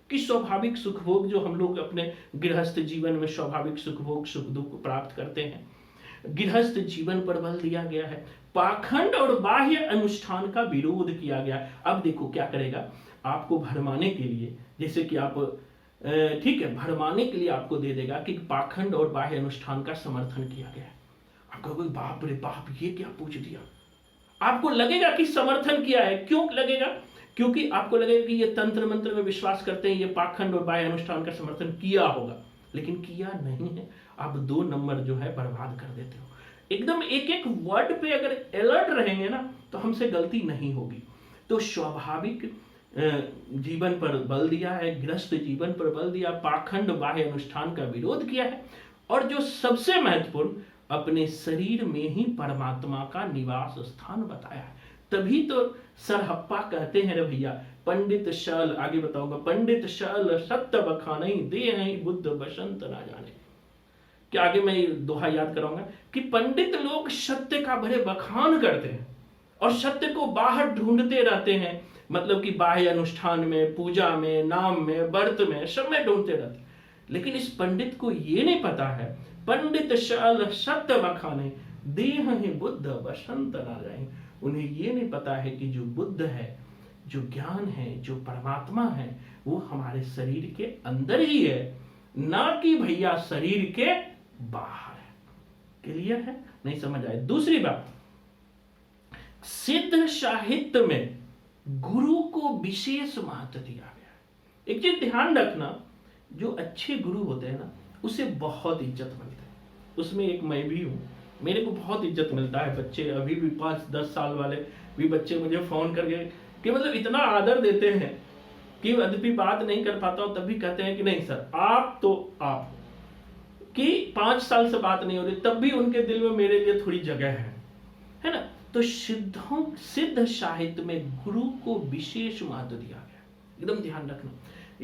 कि स्वाभाविक सुखभोग जो हम लोग अपने गृहस्थ जीवन में स्वाभाविक सुखभोग सुख दुख प्राप्त करते हैं गृहस्थ जीवन पर बल दिया गया है, पाखंड और बाह्य अनुष्ठान का विरोध किया गया। अब देखो क्या करेगा, आपको भरमाने के लिए, जैसे कि आप ठीक है, भरमाने के लिए आपको दे देगा कि पाखंड और बाह्य अनुष्ठान का समर्थन किया गया है। आप कहोगे बाप रे बाप, ये क्या पूछ दिया। आपको लगेगा कि समर्थन किया है। क्यों लगेगा? क्योंकि आपको लगेगा कि ये तंत्र मंत्र में विश्वास करते हैं, ये पाखंड और बाह्य अनुष्ठान का समर्थन किया होगा, लेकिन किया नहीं है। आप 2 नंबर जो है बर्बाद कर देते हो। एकदम एक एक वर्ड पे अगर अलर्ट रहेंगे ना, तो हमसे गलती नहीं होगी। तो स्वाभाविक जीवन पर बल दिया है, गृहस्थ जीवन पर बल दिया, पाखंड बाह्य अनुष्ठान का विरोध किया है, और जो सबसे महत्वपूर्ण, अपने शरीर में ही परमात्मा का निवास स्थान बताया है। तभी तो सरहप्पा कहते हैं रे भैया, पंडित शल, आगे बताऊंगा, पंडित शल सत्य बखानई दे हैं बुद्ध बसंत ना जाने। क्या आगे मैं दोहा याद कराऊंगा कि पंडित लोग सत्य का बड़े बखान करते हैं और सत्य को बाहर ढूंढते रहते हैं, मतलब कि बाह्य अनुष्ठान में, पूजा में, नाम में, व्रत में, सब में ढूंढते रहते हैं। लेकिन इस पंडित को ये नहीं पता है, पंडित शल सत्य बखाने देह ही बुद्ध बसंत ना जाए। उन्हें ये नहीं पता है कि जो बुद्ध है, जो ज्ञान है, जो परमात्मा है, वो हमारे शरीर के अंदर ही है, ना कि भैया शरीर के बाहर है। क्लियर है? नहीं समझ आए? दूसरी बात, सिद्ध साहित्य में गुरु को विशेष महत्व दिया गया है। एक चीज ध्यान रखना, जो अच्छे गुरु होते हैं ना, उसे बहुत इज्जत मिलती है। उसमें एक मैं भी हूं, मेरे को बहुत इज्जत मिलता है। बच्चे अभी भी 5-10 साल वाले भी बच्चे मुझे फोन करके कि मतलब इतना आदर देते हैं कि यद्यपि बात नहीं कर पाता हूं, तब भी कहते हैं कि नहीं सर, आप तो आप, कि 5 साल से बात नहीं हो रही, तब भी उनके दिल में मेरे लिए थोड़ी जगह है ना। तो सिद्ध साहित्य में गुरु को विशेष महत्व दिया गया, एकदम ध्यान रखना।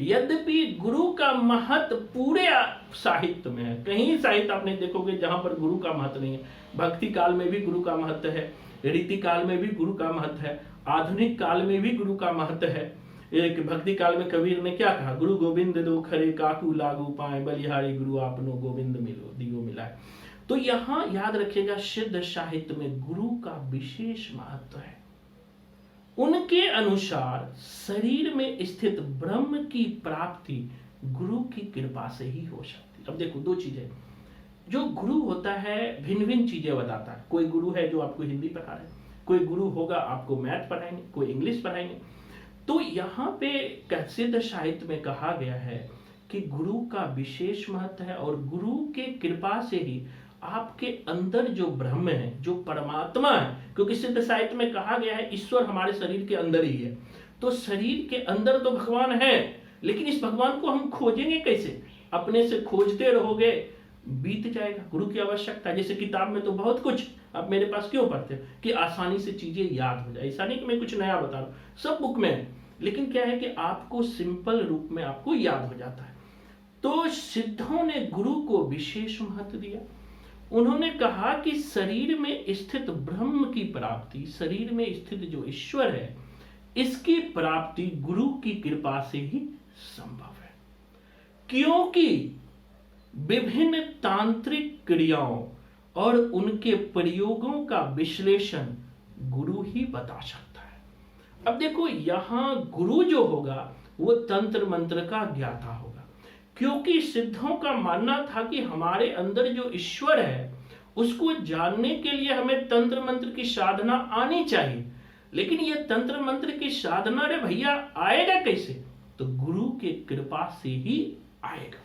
यद्यपि गुरु का महत्व पूरे साहित्य में है, कहीं साहित्य आपने देखोगे जहां पर गुरु का महत्व नहीं है। भक्ति काल में भी गुरु का महत्व है, रीति काल में भी गुरु का महत्व है, आधुनिक काल में भी गुरु का महत्व है। एक भक्ति काल में कबीर ने क्या कहा, गुरु गोविंद दो खरे काकू लागू पाए, बलिहारी गुरु आपनो गोविंद मिलो दियो मिलाए। तो यहां याद रखिएगा, सिद्ध साहित्य में गुरु का विशेष महत्व है। उनके अनुसार शरीर में स्थित ब्रह्म की प्राप्ति गुरु की कृपा से ही हो सकती है। अब देखो 2 चीजें, जो गुरु होता है भिन्न भिन्न चीजें बताता है। कोई गुरु है जो आपको हिंदी पढ़ा रहे, कोई गुरु होगा आपको मैथ पढ़ाएंगे, कोई इंग्लिश पढ़ाएंगे। तो यहाँ पे सिद्ध साहित्य में कहा गया है कि गुरु का विशेष महत्व है, और गुरु के कृपा से ही आपके अंदर जो ब्रह्म है, जो परमात्मा है, क्योंकि सिद्ध साहित्य में कहा गया है ईश्वर हमारे शरीर के अंदर ही है। तो शरीर के अंदर तो भगवान है, लेकिन इस भगवान को हम खोजेंगे कैसे? अपने से खोजते रहोगे, बीत जाएगा। गुरु की आवश्यकता है। जैसे किताब में तो बहुत कुछ, आप मेरे पास क्यों पढ़ते हो कि आसानी से चीजें याद हो जाए। ऐसा नहीं कि मैं कुछ नया बता रहा हूं, सब बुक में है, लेकिन क्या है कि आपको सिंपल रूप में आपको याद हो जाता है। तो सिद्धों ने गुरु को विशेष महत्व दिया। उन्होंने कहा कि शरीर में स्थित ब्रह्म की प्राप्ति, शरीर में स्थित जो ईश्वर है, इसकी प्राप्ति गुरु की कृपा से ही संभव है, क्योंकि विभिन्न तांत्रिक क्रियाओं और उनके प्रयोगों का विश्लेषण गुरु ही बता सकता है। अब देखो, यहां गुरु जो होगा वो तंत्र मंत्र का ज्ञाता होगा, क्योंकि सिद्धों का मानना था कि हमारे अंदर जो ईश्वर है उसको जानने के लिए हमें तंत्र मंत्र की साधना आनी चाहिए। लेकिन ये तंत्र मंत्र की साधना रे भैया आएगा कैसे? तो गुरु के कृपा से ही आएगा।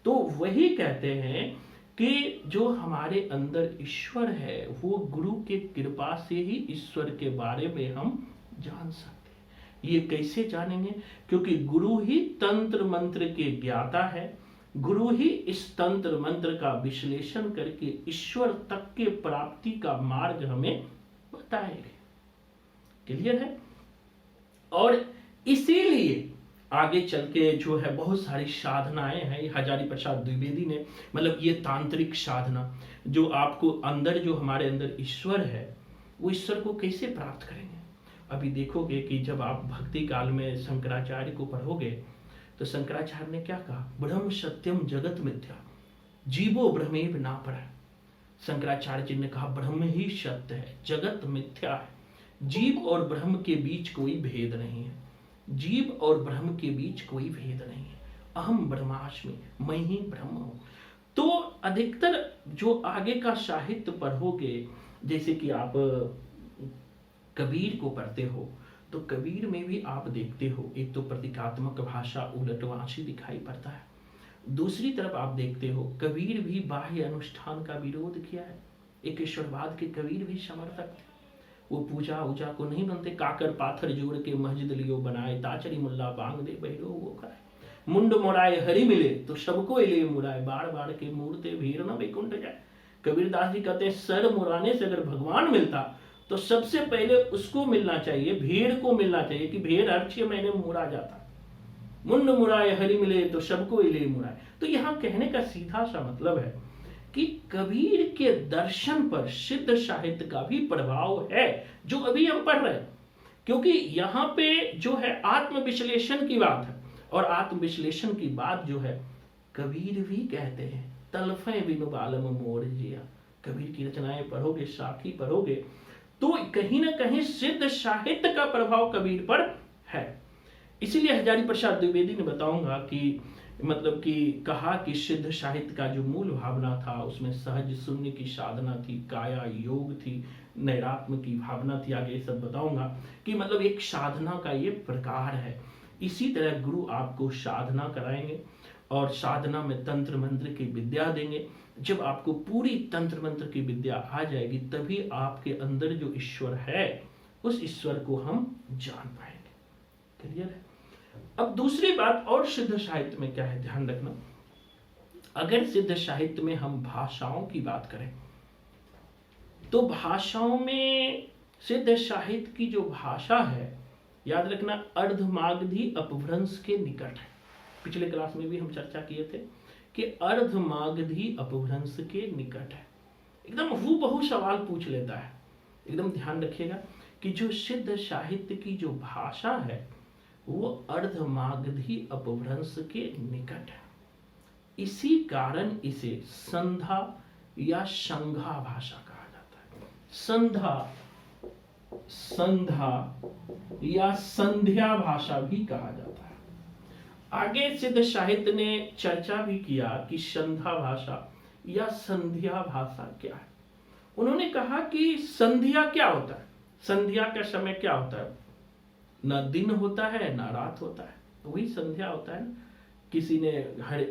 तो वही कहते हैं कि जो हमारे अंदर ईश्वर है वो गुरु के कृपा से ही ईश्वर के बारे में हम जान सकते हैं। ये कैसे जानेंगे? क्योंकि गुरु ही तंत्र मंत्र के ज्ञाता है, गुरु ही इस तंत्र मंत्र का विश्लेषण करके ईश्वर तक के प्राप्ति का मार्ग हमें बताएंगे। क्लियर है? और इसीलिए आगे चल के जो है बहुत सारी साधनाएं हैं। हजारी प्रसाद द्विवेदी ने, मतलब ये तांत्रिक साधना जो आपको अंदर, जो हमारे अंदर ईश्वर है, वो ईश्वर को कैसे प्राप्त करेंगे? अभी देखोगे कि जब आप भक्ति काल में शंकराचार्य को पढ़ोगे तो शंकराचार्य ने क्या कहा? ब्रह्म सत्यम जगत मिथ्या जीवो ब्रह्मेव ना पड़ा। शंकराचार्य जी ने कहा ब्रह्म ही सत्य है, जगत मिथ्या है, जीव और ब्रह्म के बीच कोई भेद नहीं है, जीव और ब्रह्म के बीच कोई भेद नहीं है, अहम ब्रह्मास्मि, मैं ही ब्रह्म हूं। तो अधिकतर जो आगे का साहित्य पढ़ोगे, जैसे कि आप कबीर को पढ़ते हो, तो कबीर में भी आप देखते हो एक तो प्रतीकात्मक भाषा उलटवासी दिखाई पड़ता है, दूसरी तरफ आप देखते हो कबीर भी बाह्य अनुष्ठान का विरोध किया है। एक ईश्वरवाद के कबीर भी समर्थक थे, वो पूजा उजा को नहीं बनते, काकर पाथर जोड़ के मस्जिद लियो बनाए, ताचरी मुल्ला बांग दे बहरो वो खाए, मुंड मोड़ाए हरि मिले तो सबको ले मुड़ाए, बार बार के मूर्ते भीड़ न वैकुंठ जाए। कबीरदास जी कहते हैं सर मुड़ाने से अगर भगवान मिलता तो सबसे पहले उसको मिलना चाहिए, भेड़ को मिलना चाहिए कि भेड़ हर 6 महीने मुड़ा जाता, मुंड मुड़ाए हरि मिले तो सबको ले मुड़ाए। तो यहाँ कहने का सीधा सा मतलब है कि कबीर के दर्शन पर सिद्ध साहित्य का भी प्रभाव है, जो अभी हम पढ़ रहे हैं। क्योंकि यहाँ पे जो है आत्मविश्लेषण की बात है, और आत्मविश्लेषण की बात जो है कबीर भी कहते हैं, तलफे बिनु बालम मोर जिया। कबीर की रचनाएं पढ़ोगे, साखी पढ़ोगे, तो कहीं ना कहीं सिद्ध साहित्य का प्रभाव कबीर पर है। इसीलिए हजारी प्रसाद द्विवेदी ने बताऊंगा कि मतलब कि कहा कि सिद्ध साहित्य का जो मूल भावना था उसमें सहज शून्य की साधना थी, काया योग थी, नैरात्म की भावना थी। आगे सब बताऊंगा कि मतलब एक साधना का ये प्रकार है। इसी तरह गुरु आपको साधना कराएंगे और साधना में तंत्र मंत्र की विद्या देंगे। जब आपको पूरी तंत्र मंत्र की विद्या आ जाएगी तभी आपके अंदर जो ईश्वर है उस ईश्वर को हम जान पाएंगे। क्लियर है? अब दूसरी बात और सिद्ध साहित्य में क्या है, ध्यान रखना। अगर सिद्ध साहित्य में हम भाषाओं की बात करें तो भाषाओं में सिद्ध साहित्य की जो भाषा है, याद रखना, अर्धमागधी अपभ्रंश के निकट है। पिछले क्लास में भी हम चर्चा किए थे कि अर्धमागधी अपभ्रंश के निकट है। एकदम हूबहू सवाल पूछ लेता है। एकदम ध्यान रखिएगा कि जो सिद्ध साहित्य की जो भाषा है वो अर्धमागधी अपभ्रंश के निकट है। इसी कारण इसे संधा या संघा भाषा कहा जाता है। संधा या संध्या भाषा भी कहा जाता है। आगे सिद्ध साहित्य ने चर्चा भी किया कि संध्या भाषा या संध्या भाषा क्या है। उन्होंने कहा कि संध्या क्या होता है, संध्या का समय क्या होता है, ना दिन होता है ना रात होता है, वही संध्या होता है। किसी ने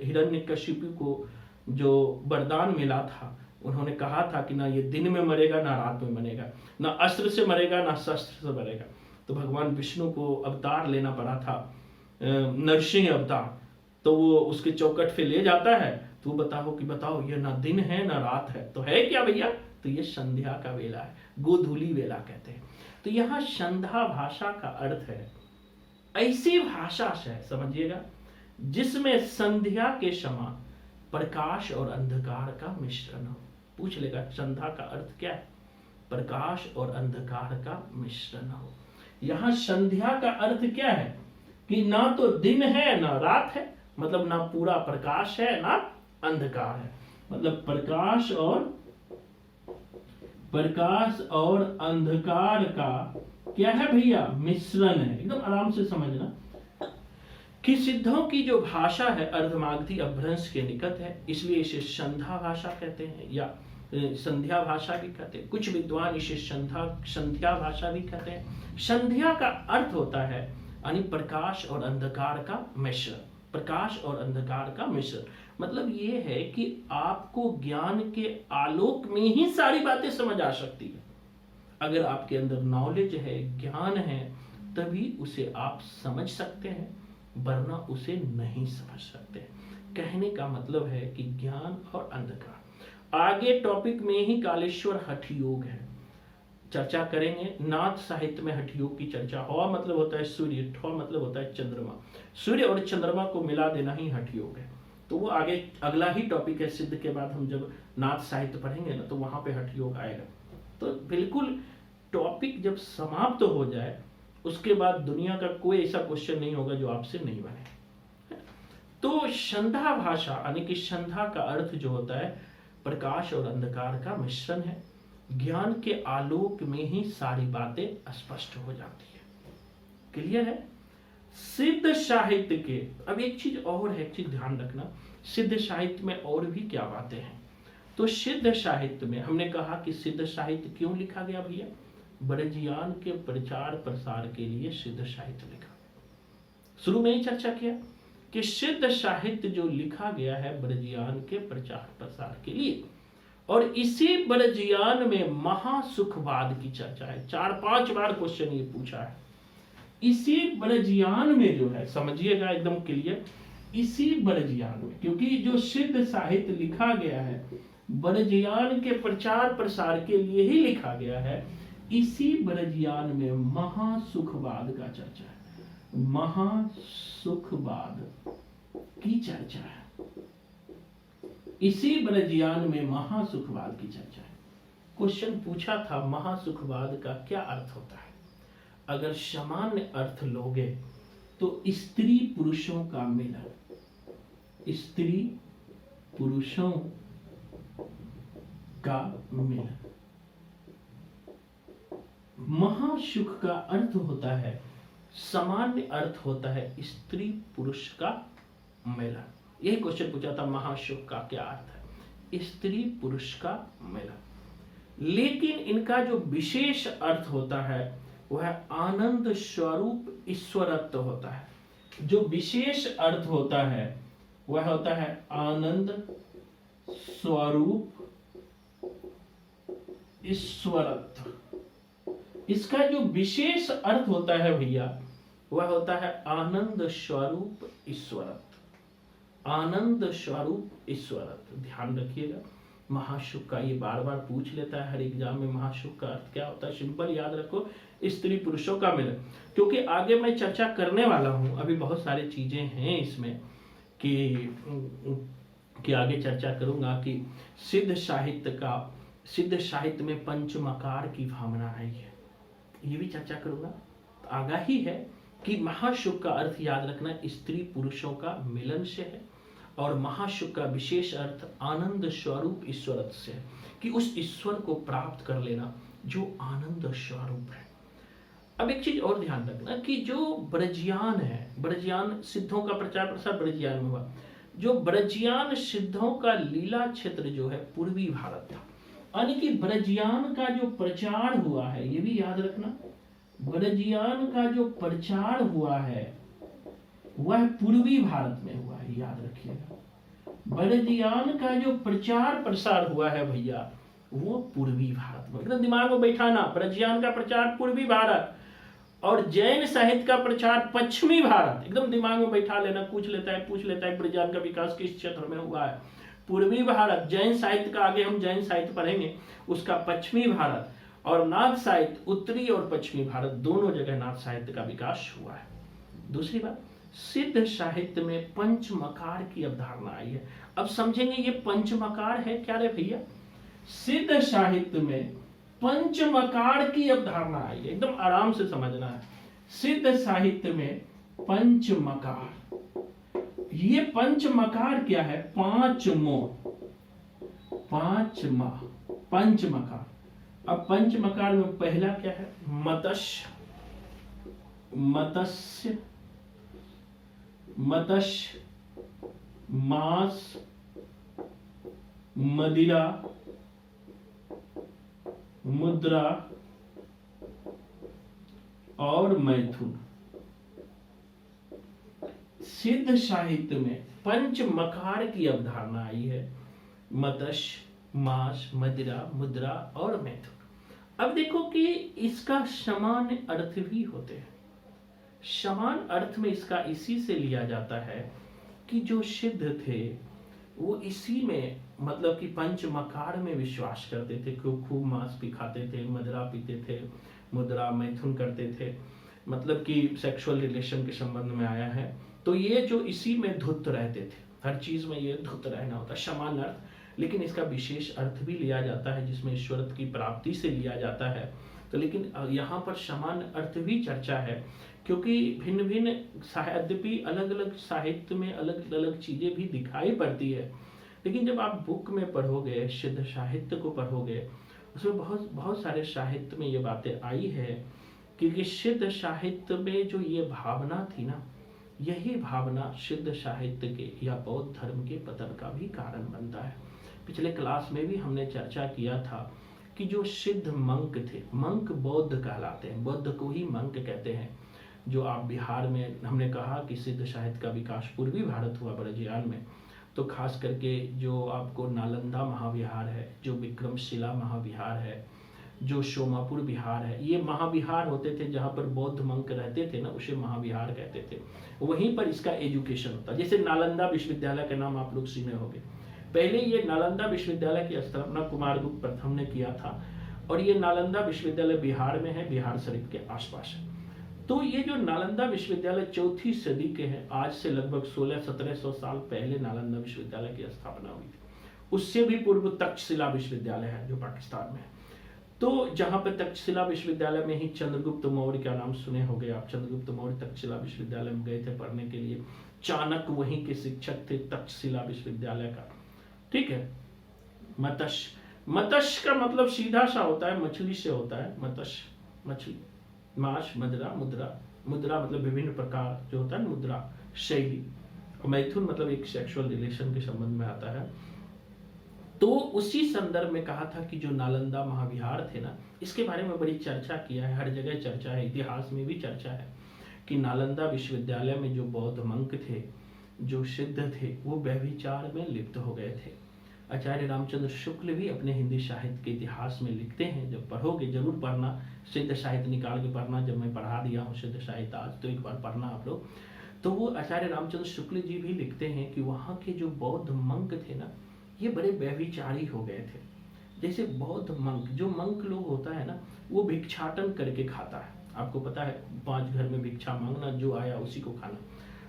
हिरण्यकशिपु को जो वरदान मिला था, उन्होंने कहा था कि ना ये दिन में मरेगा ना रात में मरेगा, ना अस्त्र से मरेगा ना शस्त्र से मरेगा। तो भगवान विष्णु को अवतार लेना पड़ा था, नरसिंह अवतार। तो वो उसके चौकट पे ले जाता है, तो बताओ ये ना दिन है ना रात है, तो है क्या भैया? तो ये संध्या का वेला है, गोधूली वेला कहते हैं। तो यहाँ संध्या भाषा का अर्थ है ऐसी भाषा से, समझिएगा, जिसमें संध्या के समान प्रकाश और अंधकार का मिश्रण हो। पूछ लेगा संध्या का अर्थ क्या है? प्रकाश और अंधकार का मिश्रण हो। यहाँ संध्या का अर्थ क्या है कि ना तो दिन है ना रात है, मतलब ना पूरा प्रकाश है ना अंधकार है, मतलब प्रकाश और अंधकार का क्या है भैया? मिश्रण है। एकदम आराम से समझना कि सिद्धों की जो भाषा है अर्धमागधी अपभ्रंश के निकट है, इसलिए इसे संध्या भाषा कहते हैं या संध्या भाषा भी कहते हैं। कुछ विद्वान इसे संध्या भाषा भी कहते हैं। संध्या का अर्थ होता है यानी प्रकाश और अंधकार का मिश्रण। प्रकाश और अंधकार का मिश्रण मतलब ये है कि आपको ज्ञान के आलोक में ही सारी बातें समझ आ सकती है। अगर आपके अंदर नॉलेज है, ज्ञान है, तभी उसे आप समझ सकते हैं, वरना उसे नहीं समझ सकते। कहने का मतलब है कि ज्ञान और अंधकार। आगे टॉपिक में ही कालेश्वर हठ योग है, चर्चा करेंगे। नाथ साहित्य में हठ योग की चर्चा। हवा मतलब होता है सूर्य, ठवा मतलब होता है चंद्रमा। सूर्य और चंद्रमा को मिला देना ही हठ योग है। तो वो आगे अगला ही टॉपिक है। सिद्ध के बाद हम जब नाथ साहित्य पढ़ेंगे ना, तो वहां पे हठ योग आएगा। तो बिल्कुल टॉपिक जब समाप्त हो जाए उसके बाद दुनिया का कोई ऐसा क्वेश्चन नहीं होगा जो आपसे नहीं बने। तो संध्या भाषा यानी कि संध्या का अर्थ जो होता है प्रकाश और अंधकार का मिश्रण है। ज्ञान के आलोक में ही सारी बातें स्पष्ट हो जाती है। क्लियर है? सिद्ध साहित्य के, अब एक चीज और है, एक चीज ध्यान रखना, सिद्ध साहित्य में और भी क्या बातें हैं। तो सिद्ध साहित्य में हमने कहा कि सिद्ध साहित्य क्यों लिखा गया भैया? ब्रजज्ञान के प्रचार प्रसार के लिए सिद्ध साहित्य लिखा। शुरू में ही चर्चा किया कि सिद्ध साहित्य जो लिखा गया है ब्रजज्ञान के प्रचार प्रसार के लिए, और इसी ब्रजज्ञान में महासुखवाद की चर्चा है। 4-5 बार क्वेश्चन ये पूछा है। इसी ब्रजज्ञान में जो है, समझिएगा एकदम क्लियर, इसी ब्रजज्ञान में, क्योंकि जो सिद्ध साहित्य लिखा गया है ब्रजज्ञान के प्रचार प्रसार के लिए ही लिखा गया है, इसी ब्रजज्ञान में महासुखवाद का चर्चा है, महासुखवाद की चर्चा है। इसी ब्रजज्ञान में महासुखवाद की चर्चा है। क्वेश्चन पूछा था महासुखवाद का क्या अर्थ होता है? अगर सामान्य अर्थ लोगे तो स्त्री पुरुषों का मिलन, स्त्री पुरुषों का मिलन। महासुख का अर्थ होता है, सामान्य अर्थ होता है स्त्री पुरुष का मिलन। यही क्वेश्चन पूछा था, महासुख का क्या अर्थ है? स्त्री पुरुष का मिलन। लेकिन इनका जो विशेष अर्थ होता है वह आनंद स्वरूप ईश्वरत्व होता है। जो विशेष अर्थ होता है वह होता है आनंद स्वरूप ईश्वरत्व। इसका जो विशेष अर्थ होता है भैया वह होता है आनंद स्वरूप ईश्वरत्व। आनंद स्वरूप ईश्वरत्व, ध्यान रखिएगा। महासुख का ये बार बार पूछ लेता है हर एग्जाम में, महासुख का अर्थ क्या होता है? सिंपल याद रखो, स्त्री पुरुषों का मिलन। क्योंकि आगे मैं चर्चा करने वाला हूं, अभी बहुत सारी चीजें हैं इसमें कि आगे चर्चा करूंगा कि सिद्ध साहित्य में पंचमकार की भावना आई है, ये भी चर्चा करूंगा। तो आगाही है कि महासुख का अर्थ याद रखना स्त्री पुरुषों का मिलन से है, और महासुख का विशेष अर्थ आनंद स्वरूप ईश्वरत्व से है, कि उस ईश्वर को प्राप्त कर लेना जो आनंद स्वरूप है। अब एक चीज और ध्यान रखना कि जो ब्रजज्ञान है, ब्रजज्ञान सिद्धों का प्रचार प्रसार ब्रजज्ञान में हुआ। जो ब्रजज्ञान सिद्धों का लीला क्षेत्र जो है पूर्वी भारत था, यानी कि ब्रजज्ञान का जो प्रचार हुआ है, ये भी याद रखना, ब्रजज्ञान का जो प्रचार हुआ है वह पूर्वी भारत में हुआ है, याद रखिएगा। ब्रजज्ञान का जो प्रचार प्रसार हुआ है भैया वो पूर्वी भारत में, एकदम दिमाग में बैठाना। ब्रजज्ञान का प्रचार पूर्वी भारत और जैन साहित्य का प्रचार पश्चिमी भारत, एकदम दिमाग में बैठा लेना। पूछ लेता है ब्रजज्ञान का विकास किस क्षेत्र में हुआ है? पूर्वी भारत। जैन साहित्य का आगे हम जैन साहित्य पढ़ेंगे, उसका पश्चिमी भारत। और नाथ साहित्य उत्तरी और पश्चिमी भारत, दोनों जगह नाथ साहित्य का विकास हुआ है। दूसरी बात, सिद्ध साहित्य में पंचमकार की अवधारणा आई है। अब समझेंगे ये पंचमकार है क्या रे भैया? सिद्ध साहित्य में पंचमकार की अवधारणा आई है, एकदम आराम से समझना है। सिद्ध साहित्य में पंचमकार, ये पंचमकार क्या है? पंचमकार। अब पंचमकार में पहला क्या है? मत्स्य, मांस, मदिरा, मुद्रा और मैथुन। सिद्ध साहित्य में पंचमकार की अवधारणा आई है, मत्स्य, मांस, मदिरा, मुद्रा और मैथुन। अब देखो कि इसका समान अर्थ भी होते हैं। समान अर्थ में इसका इसी से लिया जाता है कि जो सिद्ध थे वो इसी में, मतलब कि पंचमकार में विश्वास करते थे, खूब मांस भी खाते थे, मदिरा पीते थे, मुद्रा मैथुन करते थे, मतलब कि सेक्सुअल रिलेशन के संबंध में आया है। तो ये जो इसी में धुत रहते थे, हर चीज में ये धुत रहना होता है, समान अर्थ। लेकिन इसका विशेष अर्थ भी लिया जाता है जिसमें ईश्वरत्व की प्राप्ति से लिया जाता है। तो लेकिन यहाँ पर समान अर्थ भी चर्चा है, क्योंकि भिन्न भिन्न, यद्यपि अलग अलग साहित्य में अलग अलग चीजें भी दिखाई पड़ती है, लेकिन जब आप बुक में पढ़ोगे, सिद्ध साहित्य को पढ़ोगे, उसमें बहुत बहुत सारे साहित्य में ये बातें आई है, क्योंकि सिद्ध साहित्य में जो ये भावना थी ना, यही भावना सिद्ध साहित्य के या बौद्ध धर्म के पतन का भी कारण बनता है। पिछले क्लास में भी हमने चर्चा किया था कि जो सिद्ध मंक थे, मंक बौद्ध कहलाते हैं, बौद्ध को ही मंक कहते हैं। जो आप बिहार में, हमने कहा कि सिद्ध साहित्य का विकास पूर्वी भारत हुआ ब्रजयान में, तो खास करके जो आपको नालंदा महाविहार है, जो विक्रमशिला महाविहार है, जो सोमापुर विहार है, ये महाविहार होते थे जहाँ पर बौद्ध मंक रहते थे ना, उसे महाविहार कहते थे। वहीं पर इसका एजुकेशन होता। जैसे नालंदा विश्वविद्यालय का नाम आप लोग सुने होंगे। पहले ये नालंदा विश्वविद्यालय की स्थापना कुमारगुप्त प्रथम ने किया था, और ये नालंदा विश्वविद्यालय बिहार में है, बिहार शरीफ के आसपास है। तो ये जो नालंदा विश्वविद्यालय 4वीं सदी के हैं, आज से लगभग 1600-1700 साल पहले नालंदा विश्वविद्यालय की स्थापना हुई थी। उससे भी पूर्व तक्षशिला विश्वविद्यालय है जो पाकिस्तान में है। तो जहां पर तक्षशिला विश्वविद्यालय में ही चंद्रगुप्त मौर्य का नाम सुने होंगे आप। चंद्रगुप्त मौर्य तक्षशिला विश्वविद्यालय में गए थे पढ़ने के लिए। चाणक्य वहीं के शिक्षक थे तक्षशिला विश्वविद्यालय का। ठीक है। मत्स्य, मत्स्य का मतलब सीधा सा होता है, मछली से होता है। मत्स्य मछली, माश, मदरा, मुद्रा, मुद्रा मतलब विभिन्न प्रकार जो होता है, मुद्रा शैली। मैथुन मतलब एक सेक्सुअल रिलेशन के संबंध में आता है। तो उसी संदर्भ में कहा था कि जो नालंदा महाविहार थे ना, इसके बारे में बड़ी चर्चा किया है, हर जगह चर्चा है, इतिहास में भी चर्चा है कि नालंदा विश्वविद्यालय में जो बौद्ध मंक थे, जो सिद्ध थे, वो व्यभिचार में लिप्त हो गए थे। आचार्य रामचंद्र शुक्ल भी अपने हिंदी साहित्य के इतिहास में लिखते हैं, जब पढ़ोगे जरूर पढ़ना, सिद्ध साहित्य निकाल के पढ़ना। जब मैं पढ़ा दिया हूँ सिद्ध साहित्य आज, तो एक बार पढ़ना आप लोग। तो वो आचार्य रामचंद्र शुक्ल जी भी लिखते हैं कि वहाँ के जो बौद्ध मंक थे ना, ये बड़े व्यभिचारी हो गए थे। जैसे बौद्ध मंक, जो मंक लोग होता है ना, वो भिक्षाटन करके खाता है। आपको पता है 5 घर में भिक्षा मांगना, जो आया उसी को खाना।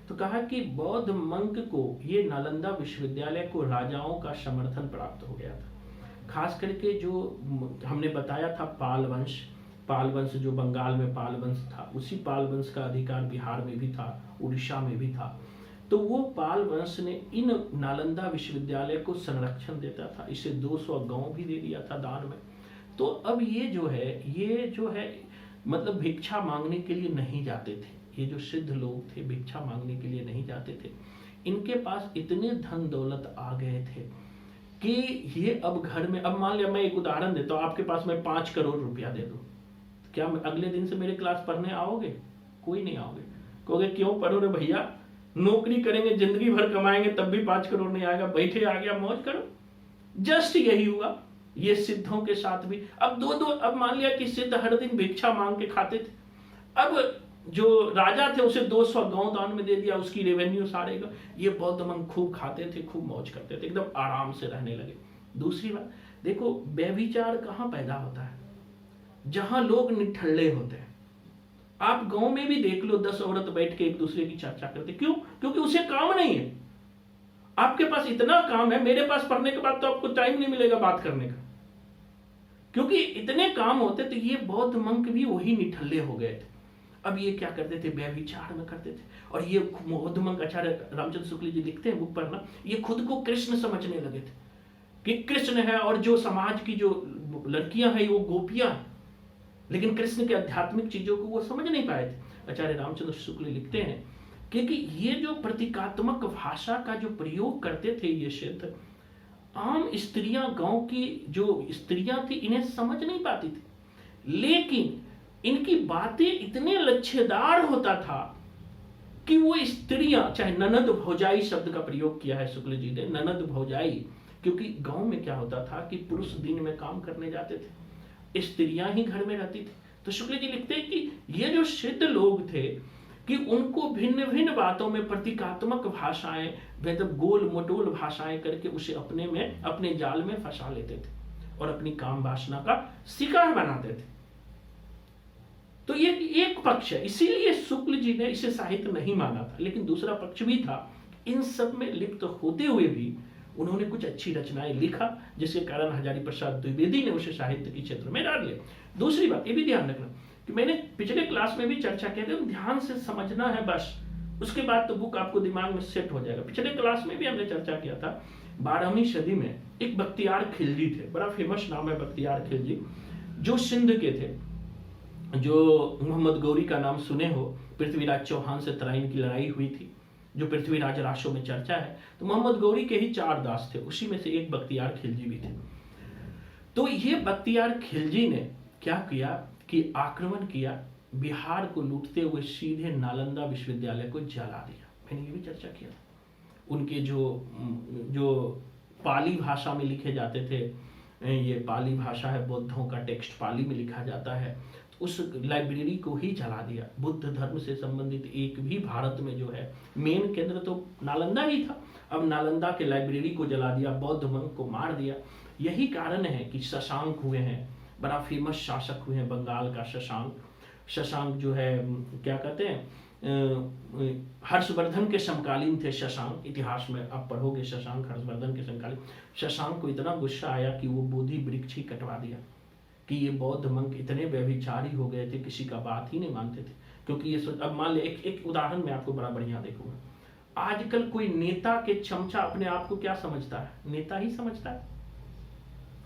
तो कहा कि बौद्ध मंक को, ये नालंदा विश्वविद्यालय को राजाओं का समर्थन प्राप्त हो गया था। खास करके जो हमने बताया था पाल वंश, पाल वंश जो बंगाल में पाल वंश था, उसी पाल वंश का अधिकार बिहार में भी था, उड़ीसा में भी था। तो वो पाल वंश ने इन नालंदा विश्वविद्यालय को संरक्षण देता था। इसे 200 गांव भी दे दिया था दान में। तो अब ये जो है मतलब भिक्षा मांगने के लिए नहीं जाते थे। ये जो सिद्ध लोग थे भिक्षा मांगने के लिए नहीं जाते थे। इनके पास इतने धन दौलत आ गए थे कि ये अब घर में, अब मान लिया मैं एक उदाहरण देता हूँ, आपके पास मैं 5 करोड़ रुपया दे दूं, क्या अगले दिन से मेरे क्लास पढ़ने आओगे? कोई नहीं आओगे। कहोगे क्यों पढ़ो रे भैया, नौकरी करेंगे, जिंदगी भर कमाएंगे, तब भी 5 करोड़ नहीं आएगा, बैठे आ गया, मौज करो। जस्ट यही हुआ ये सिद्धों के साथ भी। अब मान लिया कि सिद्ध हर दिन भिक्षा मांग के खाते थे। अब जो राजा थे उसे 200 गांव दान में दे दिया, उसकी रेवेन्यू सारे का। ये बौद्ध मंक खूब खाते थे, खूब मौज करते थे, एकदम आराम से रहने लगे। दूसरी बात देखो, व्यभिचार कहाँ पैदा होता है? जहां लोग निठल्ले होते हैं। आप गांव में भी देख लो, 10 औरत बैठ के एक दूसरे की चर्चा करते। क्यों? क्योंकि उसे काम नहीं है। आपके पास इतना काम है, मेरे पास पढ़ने के बाद तो आपको टाइम नहीं मिलेगा बात करने का, क्योंकि इतने काम होते। तो ये बौद्ध मंक भी वही निठल्ले हो गए थे। अब ये क्या करते थे? व्यभिचार में करते थे। और ये बौद्ध मंक, आचार्य रामचंद्र शुक्ल जी लिखते हैं बुक पर ना, ये खुद को कृष्ण समझने लगे थे कि कृष्ण है, और जो समाज की जो लड़कियां हैं वो गोपियां हैं। लेकिन कृष्ण के आध्यात्मिक चीजों को वो समझ नहीं पाए थे। आचार्य रामचंद्र शुक्ल लिखते हैं क्योंकि ये जो प्रतीकात्मक भाषा का जो प्रयोग करते थे ये सिद्ध, आम स्त्रियां, गांव की जो स्त्रियां थी, इन्हें समझ नहीं पाती थी। लेकिन इनकी बातें इतने लच्छेदार होता था कि वो स्त्रियां, चाहे ननद भौजाई शब्द का प्रयोग किया है शुक्ल जी ने, ननद भौजाई, क्योंकि गांव में क्या होता था कि पुरुष दिन में काम करने जाते थे, स्त्रियां ही घर में रहती थी। तो शुक्ल जी लिखते हैं कि ये जो सिद्ध लोग थे कि उनको भिन्न भिन्न बातों में प्रतीकात्मक भाषाएं, मतलब गोल मटोल भाषाएं करके उसे अपने जाल में फंसा लेते थे और अपनी काम वासना का शिकार बनाते थे। तो ये एक पक्ष है, इसीलिए शुक्ल जी ने इसे साहित्य नहीं माना था। लेकिन दूसरा पक्ष भी था, इन सब में लिप्त होते हुए भी उन्होंने कुछ अच्छी रचनाएं लिखा, जिसके कारण हजारी प्रसाद द्विवेदी ने उसे साहित्य के क्षेत्र में डाल लिया। दूसरी बात ये भी ध्यान रखना कि मैंने पिछले क्लास में भी चर्चा किया था, ध्यान से समझना है बस, उसके बाद तो बुक आपको दिमाग में सेट हो जाएगा। पिछले क्लास में भी हमने चर्चा किया था 12वीं सदी में एक बख्तियार खिलजी थे, बड़ा फेमस नाम है बख्तियार खिलजी, जो सिंध के थे, जो मोहम्मद गौरी का नाम सुने हो, पृथ्वीराज चौहान से तराइन की लड़ाई हुई थी जो पृथ्वीराज राशों में चर्चा है, तो मोहम्मद गौरी के ही 4 दास थे, उसी में से एक बख्तियार खिलजी भी थे। तो ये बख्तियार खिलजी ने क्या किया कि आक्रमण किया, बिहार को लूटते हुए सीधे नालंदा विश्वविद्यालय को जला दिया। मैंने ये भी चर्चा किया। उनके जो पाली भाषा में लिखे जाते थे, ये पाली भाषा है, बौद्धों का टेक्स्ट पाली में लिखा जाता है, उस लाइब्रेरी को ही जला दिया। बुद्ध धर्म से संबंधित एक भी भारत में जो है मेन केंद्र तो नालंदा ही था, अब नालंदा के लाइब्रेरी को जला दिया, बौद्ध मंक को मार दिया। यही कारण है कि शशांक हुए हैं, बड़ा फेमस शासक हुए हैं बंगाल का शशांक जो है क्या कहते हैं, हर्षवर्धन के समकालीन थे शशांक। इतिहास में आप पढ़ोगे शशांक हर्षवर्धन के समकालीन। शशांक को इतना गुस्सा आया कि वो बोधि वृक्ष ही कटवा दिया, कि ये बौद्ध मंक इतने व्यभिचारी हो गए थे, किसी का बात ही नहीं मानते थे। क्योंकि ये अब मान ले एक उदाहरण मैं आपको बड़ा बढ़िया देखूंगा। आजकल कोई नेता के चमचा अपने आप को क्या समझता है? नेता ही समझता है।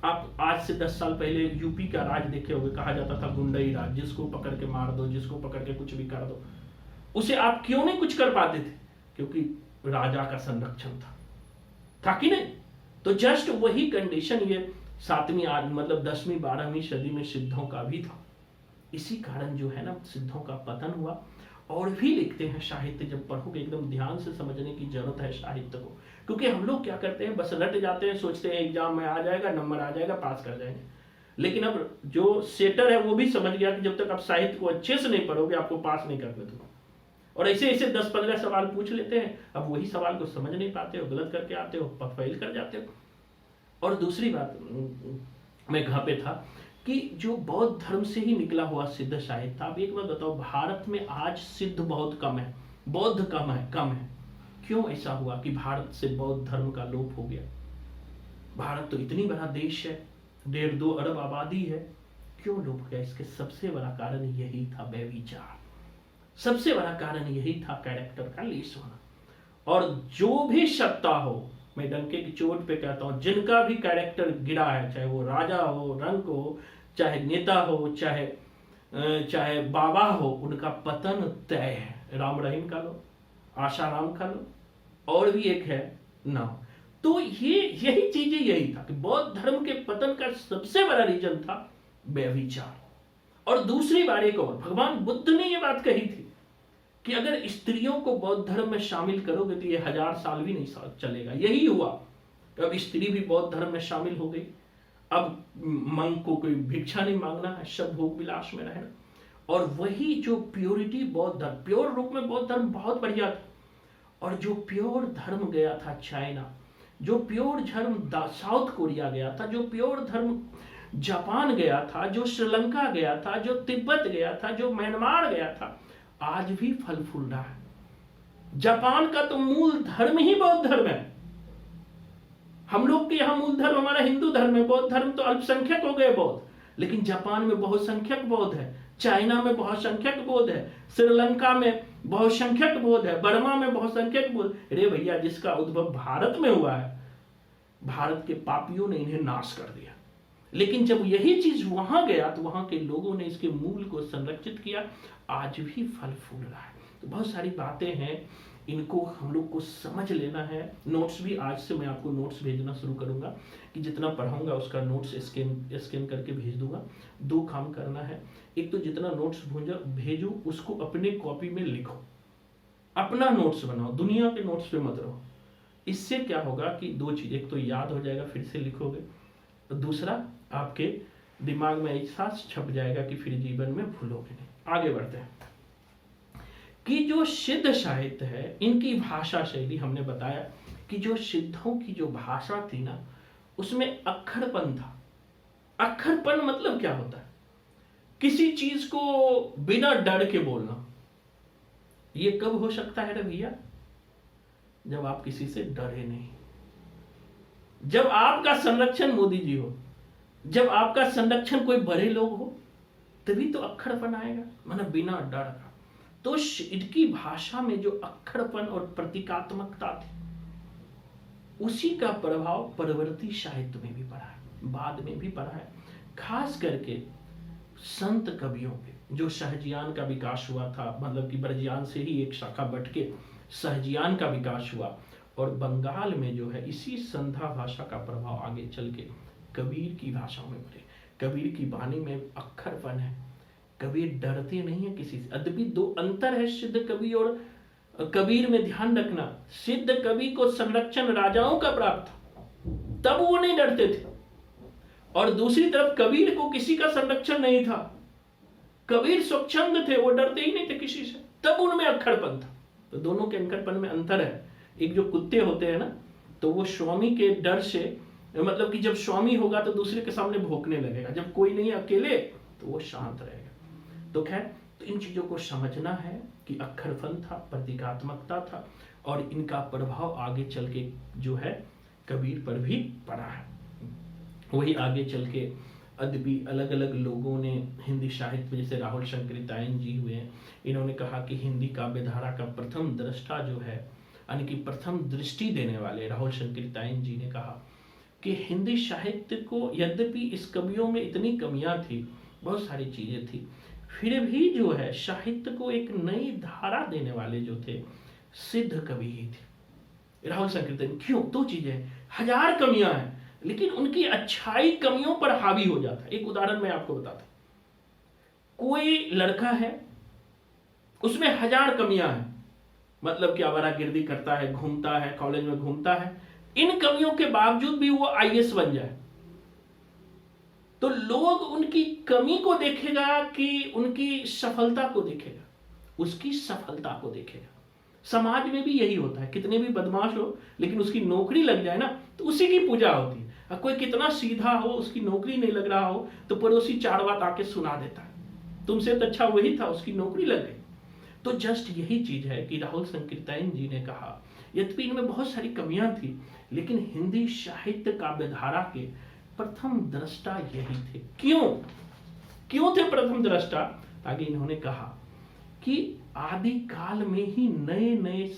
आप आज से 10 साल पहले यूपी का राज देखे होंगे, कहा जाता था गुंडई राज, जिसको पकड़ के मार दो, जिसको पकड़ के कुछ भी कर दो। उसे आप क्यों नहीं कुछ कर पाते थे? क्योंकि राजा का संरक्षण था कि नहीं? तो जस्ट वही कंडीशन ये 7वीं मतलब 10वीं 12वीं सदी में सिद्धों का भी था। इसी कारण जो है ना सिद्धों का पतन हुआ। और भी लिखते हैं साहित्य, जब पढ़ोगे एकदम ध्यान से समझने की जरूरत है साहित्य को। क्योंकि हम लोग क्या करते हैं, बस रट जाते हैं, सोचते हैं एग्जाम में आ जाएगा, नंबर आ जाएगा, पास कर जाएंगे। लेकिन अब जो सेटर है वो भी समझ गया कि जब तक आप साहित्य को अच्छे से नहीं पढ़ोगे आपको पास नहीं करने दूंगा। और ऐसे 10-15 सवाल पूछ लेते हैं, अब वही सवाल को समझ नहीं पाते हो, गलत करके आते हो, फेल कर जाते हो। और दूसरी बात मैं कहाँ पे था कि जो बौद्ध धर्म से ही निकला हुआ सिद्ध साहित्य था। अब एक बात बताओ, भारत में आज सिद्ध बहुत कम है, बौद्ध कम है। क्यों ऐसा हुआ कि भारत से बौद्ध धर्म का लोप हो गया? भारत तो इतनी बड़ा देश है, 1.5-2 अरब आबादी है, क्यों लोप गया? इसके सबसे बड़ा कारण यही था व्यभिचार। सबसे बड़ा कारण यही था कैरेक्टर का लीस होना। और जो भी सत्ता हो, मैं डंके की चोट पे कहता हूं, जिनका भी कैरेक्टर गिरा है, चाहे वो राजा हो, रंक हो, चाहे नेता हो, चाहे बाबा हो, उनका पतन तय है। राम रहीम का लो, आशाराम का लो, और भी एक है नाम। तो यही चीजें यही था कि बौद्ध धर्म के पतन का सबसे बड़ा रीजन था व्यभिचार। और दूसरी बार एक और, भगवान बुद्ध ने ये बात कही थी कि अगर स्त्रियों को बौद्ध धर्म में शामिल करोगे तो ये 1000 साल भी नहीं चलेगा। यही हुआ, अब स्त्री भी बौद्ध धर्म में शामिल हो गई। अब मंक को कोई भिक्षा नहीं मांगना है, सब भोग विलास में रहना। और वही जो प्योरिटी बौद्ध धर्म, प्योर रूप में बौद्ध धर्म बहुत बढ़िया था। और जो प्योर धर्म गया था चाइना, जो प्योर धर्म साउथ कोरिया गया था, जो प्योर धर्म जापान गया था, जो श्रीलंका गया था, जो तिब्बत गया था, जो म्यांमार गया था, आज भी फल फूल रहा है। जापान का तो मूल धर्म ही बौद्ध धर्म है। हम लोग के यहाँ मूल धर्म हमारा हिंदू धर्म है, बौद्ध धर्म तो अल्पसंख्यक हो गए बौद्ध। लेकिन जापान में बहुसंख्यक बौद्ध है, चाइना में बहुसंख्यक बौद्ध है, श्रीलंका में बहुसंख्यक बौद्ध है, बर्मा में बहुसंख्यक बौद्ध। अरे भैया, जिसका उद्भव भारत में हुआ है, भारत के पापियों ने इन्हें नाश कर दिया। लेकिन जब यही चीज वहां गया तो वहां के लोगों ने इसके मूल को संरक्षित किया, आज भी फल फूल रहा है। तो बहुत सारी बातें हैं, इनको हम लोग को समझ लेना है। नोट्स भी आज से मैं आपको नोट्स भेजना शुरू करूंगा कि जितना पढ़ाऊंगा उसका नोट्स स्कैन करके भेज दूंगा। 2 काम करना है, एक तो जितना नोट्स भेजो उसको अपने कॉपी में लिखो, अपना नोट्स बनाओ, दुनिया के नोट्स पे मत रहो। इससे क्या होगा कि 2 चीज, एक तो याद हो जाएगा, फिर से लिखोगे, तो दूसरा आपके दिमाग में ऐसा छप जाएगा कि फिर जीवन में भूलोगे नहीं। आगे बढ़ते हैं कि जो सिद्ध साहित्य है, इनकी भाषा शैली, हमने बताया कि जो सिद्धों की जो भाषा थी ना, उसमें अक्खरपन था। अक्खरपन मतलब क्या होता है? किसी चीज को बिना डर के बोलना। ये कब हो सकता है रे भैया? जब आप किसी से डरे नहीं, जब आपका संरक्षण मोदी जी हो, जब आपका संरक्षण कोई बड़े लोग हो, तभी तो अक्खरपन आएगा, माना बिना डर का। तो इनकी भाषा में जो अक्खरपन और प्रतीकात्मकता थी, उसी का प्रभाव परवर्ती साहित्य में भी पड़ा है, बाद में भी पड़ा है। खास करके संत कवियों पे, जो सहजियान का विकास हुआ था, मतलब कि ब्रजियान से ही एक शाखा बट के सहजियान का विकास हुआ, और बंगाल में जो है इसी संधा भाषा का प्रभाव आगे चल के कबीर की भाषा में पड़े। कबीर की वाणी में अक्षरपन है, कबीर डरते नहीं है किसी से। अद्भुत दो अंतर है सिद्ध कवि और कबीर में, ध्यान रखना। सिद्ध कवि को संरक्षण राजाओं का प्राप्त था, तब वो नहीं डरते थे, और दूसरी तरफ कबीर को किसी का संरक्षण नहीं था। कबीर स्वच्छंद थे, वो डरते ही नहीं थे किसी से, तब उनमें अक्खड़पन था। तो दोनों के अक्खड़पन में अंतर है। एक जो कुत्ते होते हैं ना, तो वो स्वामी के डर से, मतलब कि जब स्वामी होगा तो दूसरे के सामने भौंकने लगेगा, जब कोई नहीं अकेले तो वो शांत रहेगा। तो खैर, तो इन चीजों को समझना है कि अक्खरपन था, प्रतीकात्मकता था, और इनका प्रभाव आगे चल के जो है कबीर पर भी पड़ा है। वही आगे चल के अदबी अलग अलग लोगों ने हिंदी साहित्य में, जैसे राहुल शंकरितायन जी हुए हैं, इन्होंने कहा कि हिंदी काव्यधारा का प्रथम दृष्टा जो है, यानी कि प्रथम दृष्टि देने वाले राहुल शंकरितायन जी ने कहा कि हिंदी साहित्य को, यद्यपि इस कवियों में इतनी कमियां थी, बहुत सारी चीजें थी, फिर भी जो है साहित्य को एक नई धारा देने वाले जो थे सिद्ध कवि ही थे। राहुल शंकरितायन क्यों? दो चीजें, हजार कमियां हैं लेकिन उनकी अच्छाई कमियों पर हावी हो जाता है। एक उदाहरण मैं आपको बताता, कोई लड़का है, उसमें हजार कमियां हैं, मतलब कि आवारागर्दी करता है, घूमता है, कॉलेज में घूमता है, इन कमियों के बावजूद भी वो आईएएस बन जाए, तो लोग उनकी कमी को देखेगा कि उनकी सफलता को देखेगा? उसकी सफलता को देखेगा। समाज में भी यही होता है, कितने भी बदमाश हो लेकिन उसकी नौकरी लग जाए ना, तो उसी की पूजा होती है। और कोई कितना सीधा हो, उसकी नौकरी नहीं लग रहा हो, तो पड़ोसी चार बात आके सुना देता है, तुमसे तो अच्छा वही था, उसकी नौकरी लग गई। तो जस्ट यही चीज है कि राहुल शंकरितायन जी ने कहा, यद्यपि इनमें बहुत सारी कमियां थी, लेकिन हिंदी साहित्य काव्यधारा के प्रथम दृष्टा यही थे। क्यों थे प्रथम दृष्टा? आगे इन्होंने कहा कि आदि काल में ही नए नए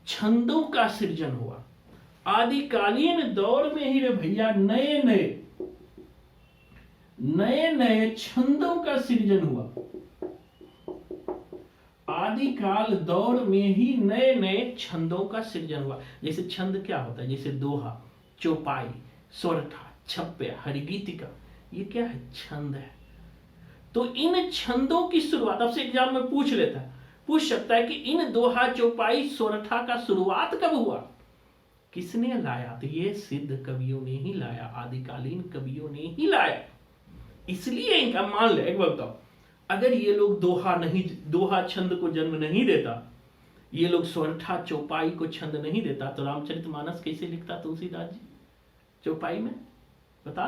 छंदों का सृजन हुआ। आदिकालीन दौर में ही रे भैया नए नए छंदों का सृजन हुआ। आदिकाल दौर में ही नए नए छंदों का सृजन हुआ। जैसे छंद क्या होता है? जैसे दोहा, चौपाई, सोरठा, छप्पे, हरिगीतिका, ये क्या है? छंद है। तो इन छंदों की शुरुआत, अब से एग्जाम में पूछ सकता है कि इन दोहा, चौपाई, सोरठा का शुरुआत कब हुआ? किसने लाया? तो ये सिद्ध कवियों ने ही लाया, आदिकालीन कवियों ने ही लाया। इसलिए इनका मान ले, एक बात बताओ, अगर ये लोग दोहा छंद को जन्म नहीं देता, ये लोग सोरठा चौपाई को छंद नहीं देता, तो रामचरितमानस कैसे लिखता तुलसीदास जी चौपाई में? बता।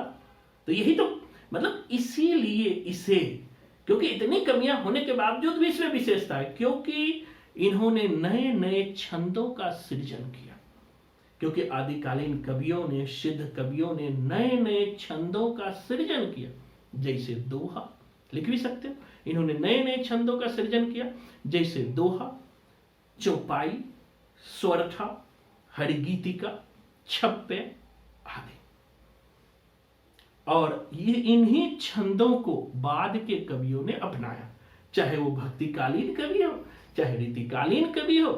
तो यही तो मतलब, इसीलिए इसे, क्योंकि इतनी कमियां होने के बावजूद भी इसमें विशेषता है, क्योंकि इन्होंने नए नए छंदों का सृजन किया। क्योंकि आदिकालीन कवियों ने, सिद्ध कवियों ने नए नए छंदों का सृजन किया। जैसे दोहा, लिख भी सकते हो, इन्होंने नए नए छंदों का सृजन किया, जैसे दोहा, चौपाई, सोरठा, हरिगीतिका, छप्पे आदि। और ये इन्हीं छंदों को बाद के कवियों ने अपनाया, चाहे वो भक्तिकालीन कवि हो, चाहे रीतिकालीन कवि हो,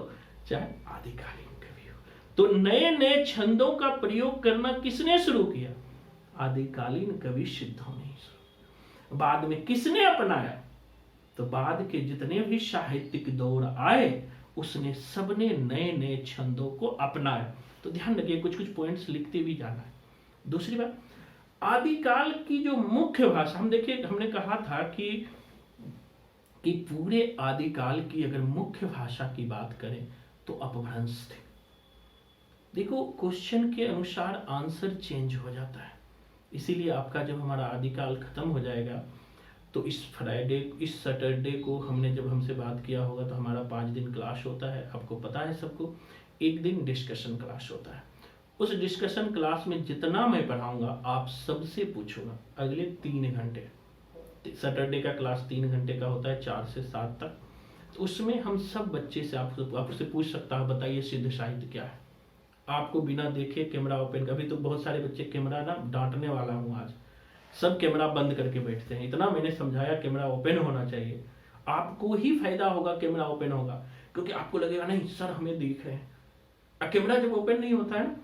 चाहे आदिकालीन कवि हो। तो नए नए छंदों का प्रयोग करना किसने शुरू किया? आदिकालीन कवि सिद्धों ने शुरू। बाद में किसने अपनाया? तो बाद के जितने भी साहित्यिक दौर आए, उसने सबने नए नए छंदों को अपनाया। तो ध्यान रखिए, कुछ कुछ पॉइंट्स लिखते भी जाना है। दूसरी बात, आदिकाल की जो मुख्य भाषा, हम देखिए, हमने कहा था कि पूरे आदिकाल की अगर मुख्य भाषा की बात करें तो अपभ्रंश थे। देखो, क्वेश्चन के अनुसार आंसर चेंज हो जाता है, इसीलिए आपका जब हमारा आदिकाल खत्म हो जाएगा, तो इस सैटरडे को हमने जब हमसे बात किया होगा, तो हमारा 5 दिन क्लास होता है, आपको पता है सबको। एक दिन डिस्कशन क्लास होता है। उस डिस्कशन क्लास में जितना मैं पढ़ाऊंगा, आप सबसे पूछूंगा अगले 3 घंटे। सैटरडे का क्लास 3 घंटे का होता है, 4 से 7 तक। तो उसमें हम सब बच्चे से आपसे पूछ सकता है, बताइए सिद्ध साहित्य क्या है, आपको बिना देखे कैमरा ओपन कर, अभी तो बहुत सारे बच्चे कैमरा ना डांटने वाला हूँ आज, सब कैमरा बंद करके बैठते हैं। इतना मैंने समझाया कैमरा ओपन होना चाहिए, आपको ही फायदा होगा कैमरा ओपन होगा, क्योंकि आपको लगेगा नहीं सर हमें देख रहे हैं। कैमरा जब ओपन नहीं होता है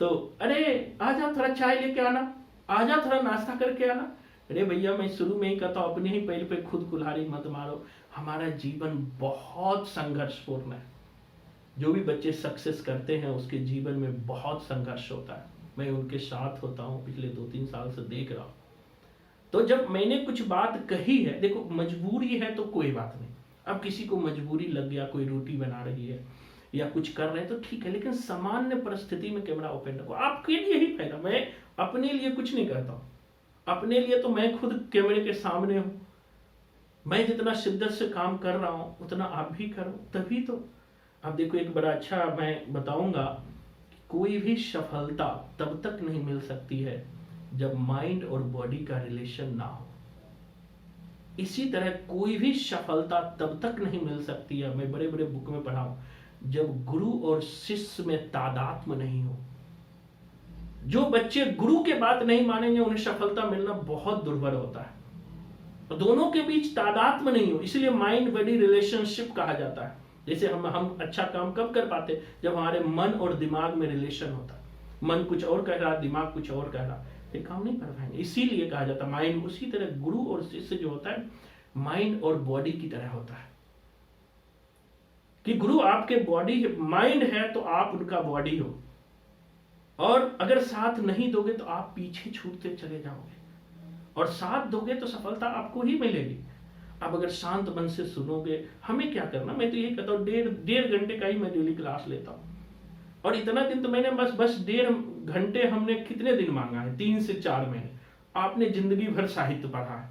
तो अरे आ जा थोड़ा चाय लेके आना, आ जा थोड़ा नाश्ता करके आना। अरे भैया मैं शुरू में ही कहता हूं अपने ही पैर पे खुद कुल्हाड़ी मत मारो। हमारा जीवन बहुत संघर्षपूर्ण है, जो भी बच्चे सक्सेस करते हैं उसके जीवन में बहुत संघर्ष होता है। मैं उनके साथ होता हूँ, पिछले 2-3 साल से देख रहा हूँ। तो जब मैंने कुछ बात कही है, देखो मजबूरी है तो कोई बात नहीं, अब किसी को मजबूरी लग गया, कोई रोटी बना रही है या कुछ कर रहे हैं तो ठीक है, लेकिन सामान्य परिस्थिति में कैमरा ओपन रखो, आपके लिए ही फायदा। मैं अपने लिए कुछ नहीं करता हूँ, अपने लिए तो मैं खुद कैमरे के सामने हूँ, मैं जितना शिद्दत से काम कर रहा हूँ उतना आप भी करो, तभी तो। अब देखो एक बड़ा अच्छा मैं बताऊंगा, कोई भी सफलता तब तक नहीं मिल सकती है जब माइंड और बॉडी का रिलेशन ना हो। इसी तरह कोई भी सफलता तब तक नहीं मिल सकती है, मैं बड़े बड़े बुक में पढ़ा हूं, जब गुरु और शिष्य में तादात्म्य नहीं हो। जो बच्चे गुरु के बात नहीं मानेंगे उन्हें सफलता मिलना बहुत दुर्भर होता है, और दोनों के बीच तादात्म्य नहीं हो, इसलिए माइंड बॉडी रिलेशनशिप कहा जाता है। जैसे हम अच्छा काम कब कर पाते, जब हमारे मन और दिमाग में रिलेशन होता है। मन कुछ और कह रहा, दिमाग कुछ और कह रहा, फिर काम नहीं कर पाएंगे। इसीलिए कहा जाता है माइंड। उसी तरह गुरु और शिष्य जो होता है माइंड और बॉडी की तरह होता है, कि गुरु आपके बॉडी माइंड है तो आप उनका बॉडी हो, और अगर साथ नहीं दोगे तो आप पीछे छूटते चले जाओगे, और साथ दोगे तो सफलता आपको ही मिलेगी। अब अगर शांत मन से सुनोगे, हमें क्या करना, मैं तो यही कहता हूँ, डेढ़ घंटे का ही मैं डेली क्लास लेता हूँ, और इतना दिन तो मैंने बस 1.5 घंटे हमने कितने दिन मांगा है, 3 से 4 महीने। आपने जिंदगी भर साहित्य पढ़ा है,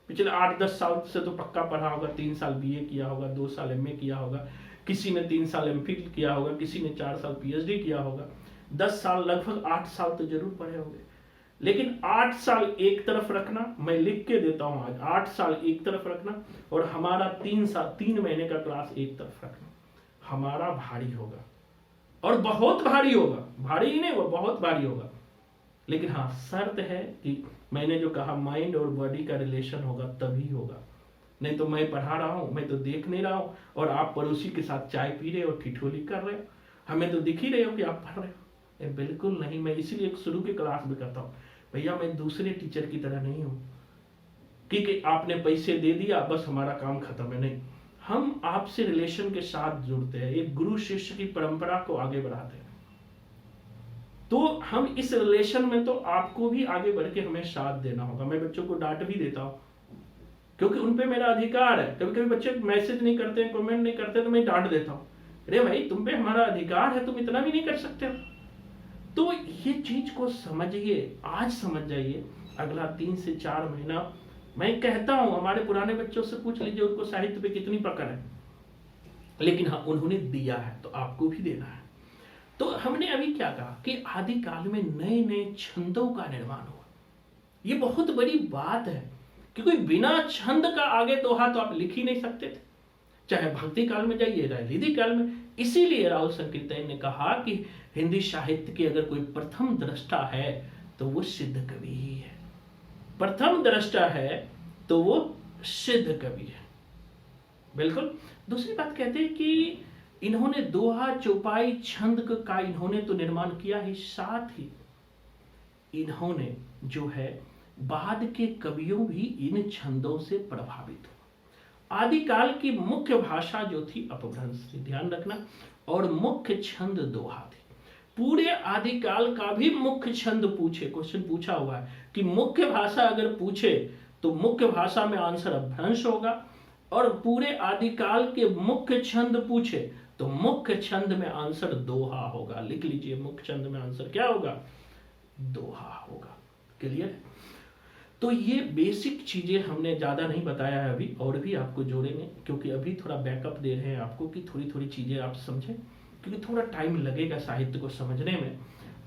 पिछले 8-10 साल से तो पक्का पढ़ा होगा, 3 साल बीए किया होगा, 2 साल एमए किया होगा, किसी ने 3 साल एमफिल किया होगा, किसी ने 4 साल पीएचडी किया होगा, 10 साल, लगभग 8 साल तो जरूर पढ़े होंगे। लेकिन 8 साल एक तरफ रखना, मैं लिख के देता हूं आज, 8 साल एक तरफ रखना, और हमारा 3 महीने का क्लास एक तरफ रखना, हमारा भारी होगा, और बहुत भारी होगा, भारी ही नहीं होगा, बहुत भारी होगा। लेकिन हाँ, शर्त है कि मैंने जो कहा माइंड और बॉडी का रिलेशन होगा तभी होगा, नहीं तो मैं पढ़ा रहा हूं, मैं तो देख नहीं रहा हूं, और आप पड़ोसी के साथ चाय पी रहे हो, ठिठोली कर रहे हो, हमें तो दिख ही रहे हो कि आप पढ़ रहे हो। बिल्कुल नहीं। मैं इसीलिए शुरू की क्लास में कहता हूं, भैया मैं दूसरे टीचर की तरह नहीं हूं कि आपने पैसे दे दिया बस हमारा काम खत्म है, नहीं, हम आपसे रिलेशन के साथ जुड़ते हैं, एक गुरु शिष्य की परंपरा को आगे बढ़ाते हैं। तो हम इस रिलेशन में तो आपको भी आगे बढ़ के हमें साथ देना होगा। मैं बच्चों को डांट भी देता हूं, क्योंकि उन पे मेरा अधिकार है। कभी कभी बच्चे मैसेज नहीं करते हैं, कमेंट नहीं करते, तो मैं डांट देता हूं, अरे भाई तुम पे हमारा अधिकार है, तुम इतना भी नहीं कर सकते हो। तो ये चीज को समझिए, आज समझ जाइए, अगला 3 से 4 महीना मैं कहता हूं, हमारे पुराने बच्चों से पूछ लीजिए उनको साहित्य पे कितनी पकड़ है, लेकिन हाँ उन्होंने दिया है तो आपको भी देना है। तो हमने अभी क्या कहा कि आदि काल में नए नए छंदों का निर्माण हुआ। ये बहुत बड़ी बात है, क्योंकि बिना छंद का आगे दोहा तो आप लिख ही नहीं सकते थे, चाहे भक्ति काल में जाइए, चाहे रिद्धि काल में। इसीलिए राहुल संकीर्तन ने कहा कि हिंदी साहित्य की अगर कोई प्रथम दृष्टा है तो वो सिद्ध कवि ही है। प्रथम दृष्टा है तो वो सिद्ध कवि है, बिल्कुल। दूसरी बात कहते हैं कि इन्होंने दोहा, चौपाई, छंद का इन्होंने तो निर्माण किया ही, साथ ही इन्होंने जो है बाद के कवियों भी इन छंदों से प्रभावित हुए। आदिकाल की मुख्य भाषा जो थी अपभ्रंश, ध्यान रखना, और मुख्य छंद दोहा थी। पूरे आदिकाल का भी मुख्य छंद पूछे, क्वेश्चन पूछा हुआ है कि मुख्य भाषा अगर पूछे तो मुख्य भाषा में आंसर अपभ्रंश होगा, और पूरे आदिकाल के मुख्य छंद पूछे तो मुख्य छंद में आंसर दोहा होगा। लिख लीजिए, मुख्य छंद में आंसर क्या होगा, दोहा होगा। क्लियर? तो ये बेसिक चीजें हमने ज्यादा नहीं बताया है अभी, और भी आपको जोड़ेंगे, क्योंकि अभी थोड़ा बैकअप दे रहे हैं आपको कि थोड़ी थोड़ी चीजें आप समझें, क्योंकि थोड़ा टाइम लगेगा साहित्य को समझने में।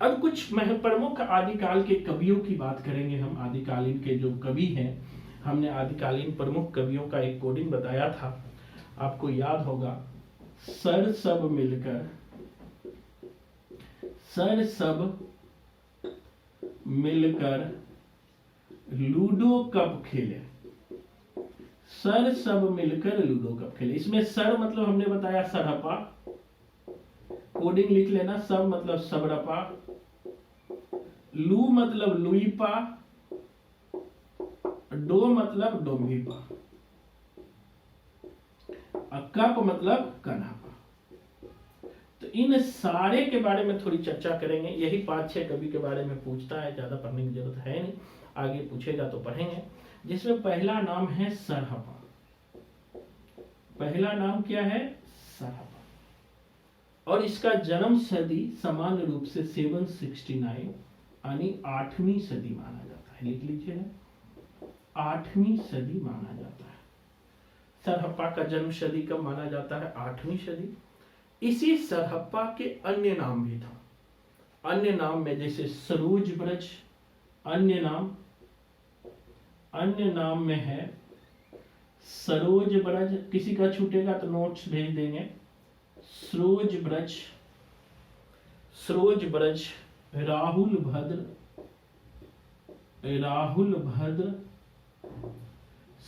अब कुछ प्रमुख आदिकाल के कवियों की बात करेंगे हम। आदिकालीन के जो कवि हैं, हमने आदिकालीन प्रमुख कवियों का एक कोडिंग बताया था, आपको याद होगा, सर सब मिलकर सर सब मिलकर लूडो कब खेले। सर सब मिलकर लूडो कब खेले। इसमें सर मतलब हमने बताया सरहपा, कोडिंग लिख लेना। सब मतलब सबरपा, लू मतलब लुईपा, डो मतलब डोंगीपा, कप मतलब कन्हापा। तो इन सारे के बारे में थोड़ी चर्चा करेंगे। यही 5-6 कवि के बारे में पूछता है, ज्यादा पढ़ने की जरूरत है नहीं, आगे पूछेगा तो पढ़ेंगे। जिसमें पहला नाम है सरहपा। पहला नाम क्या है? सरहपा। और इसका जन्म सदी सामान्य रूप से 769 यानी 8वीं सदी माना जाता है। लिख लीजिए, 8वीं सदी माना जाता है। सरहप्पा का जन्म सदी कब माना जाता है? 8वीं सदी। इसी सरहप्पा के अन्य नाम भी था। अन्य नाम में जैसे सरोज ब्रज, अन्य नाम में है सरोज ब्रज। किसी का छूटेगा तो नोट्स भेज देंगे। सरोज ब्रज, राहुल भद्र,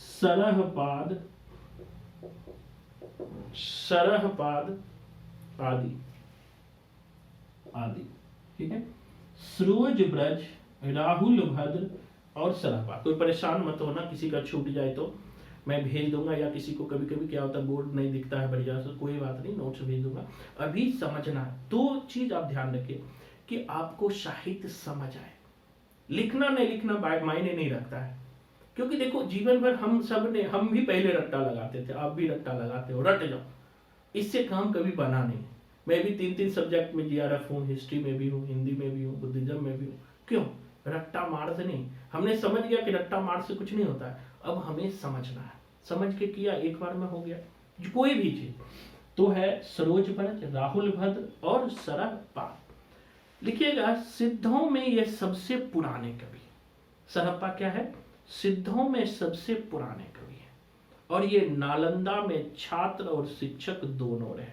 सरहपाद आदि। ठीक है, सरोज ब्रज, राहुल भद्र और सरहपाद। कोई परेशान मत होना, किसी का छूट जाए तो मैं भेज दूंगा, या किसी को कभी कभी क्या होता है बोर्ड नहीं दिखता है बढ़िया से, कोई बात नहीं, नोट्स भेज दूंगा। अभी समझना है 2 चीज आप ध्यान रखिए कि आपको साहित्य समझ आए। लिखना नहीं लिखना मायने नहीं रखता है, क्योंकि देखो जीवन भर हम भी पहले रट्टा लगाते थे, आप भी रट्टा लगाते हो, रट जाओ, इससे काम कभी बना नहीं। मैं भी 3 सब्जेक्ट में जीआरएफ हूँ, हिस्ट्री में भी हूँ, हिंदी में भी हूँ, बुद्धिज्म में भी हूँ। क्यों? रट्टा मार से नहीं। हमने समझ गया कि रट्टा मार से कुछ नहीं होता है, अब हमें समझना है। समझ के किया, एक बार में हो गया। कोई भी चीज तो है सरोज ब्रज, राहुल भद्र और सरहप्पा। लिखिएगा, सिद्धों में ये सबसे पुराने कवि। सरहप्पा क्या है? सिद्धों में सबसे पुराने कवि है, और ये नालंदा में छात्र और शिक्षक दोनों रहे।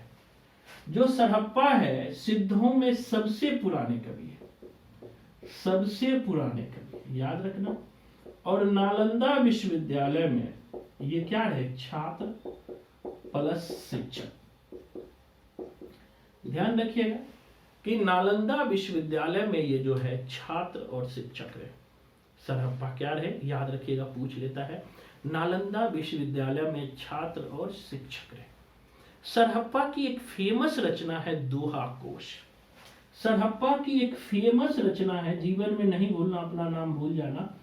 जो सरहप्पा है सिद्धों में सबसे पुराने कवि है, सबसे पुराने कवि, याद रखना। और नालंदा विश्वविद्यालय में ये क्या है? छात्र प्लस शिक्षक। ध्यान रखिएगा कि नालंदा विश्वविद्यालय में ये जो है छात्र और शिक्षक रहे। सरहप्पा क्या रहे? याद रखिएगा, पूछ लेता है। नालंदा विश्वविद्यालय में छात्र और शिक्षक रहे। सरहप्पा की एक फेमस रचना है दोहा कोश। सरहप्पा की एक फेमस रचना है, जीवन में नहीं भूलना, अपना नाम भूल जाना,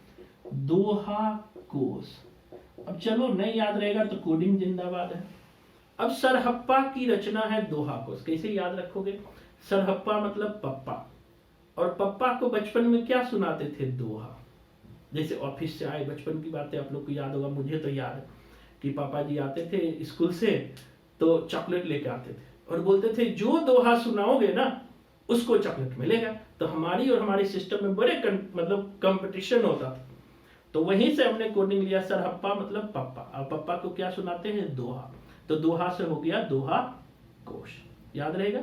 दोहा कोश। अब चलो नहीं याद रहेगा तो कोडिंग जिंदाबाद है। अब सरहप्पा की रचना है दोहा कोश। कैसे याद रखोगे? सरहप्पा मतलब पप्पा, और पप्पा को बचपन में क्या सुनाते थे? दोहा। जैसे ऑफिस से आए, बचपन की बातें आप लोग को याद होगा, मुझे तो याद है कि पापा जी आते थे स्कूल से तो चॉकलेट लेके आते थे और बोलते थे जो दोहा सुनाओगे ना उसको चॉकलेट मिलेगा। तो हमारी और हमारे सिस्टम में बड़े मतलब कंपटीशन होता था। तो वहीं से हमने कोडिंग लिया, सरहप्पा मतलब पप्पा, और पप्पा को क्या सुनाते हैं? दोहा। तो दोहा से हो गया दोहा कोश। याद रहेगा,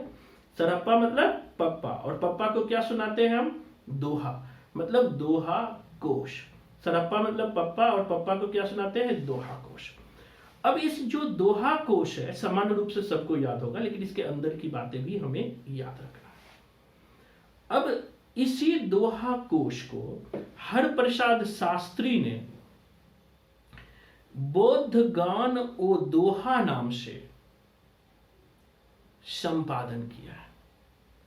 सरहप्पा मतलब पप्पा, और पप्पा को क्या सुनाते हैं हम? दोहा, मतलब दोहा कोश। सरहप्पा मतलब पप्पा, और पप्पा को क्या सुनाते हैं? दोहा कोश। अब इस जो दोहा कोश है सामान्य रूप से सबको याद होगा, लेकिन इसके अंदर की बातें भी हमें याद रखना है। अब इसी दोहा कोश को हरप्रसाद शास्त्री ने बौद्ध गान ओ दोहा नाम से संपादन किया है।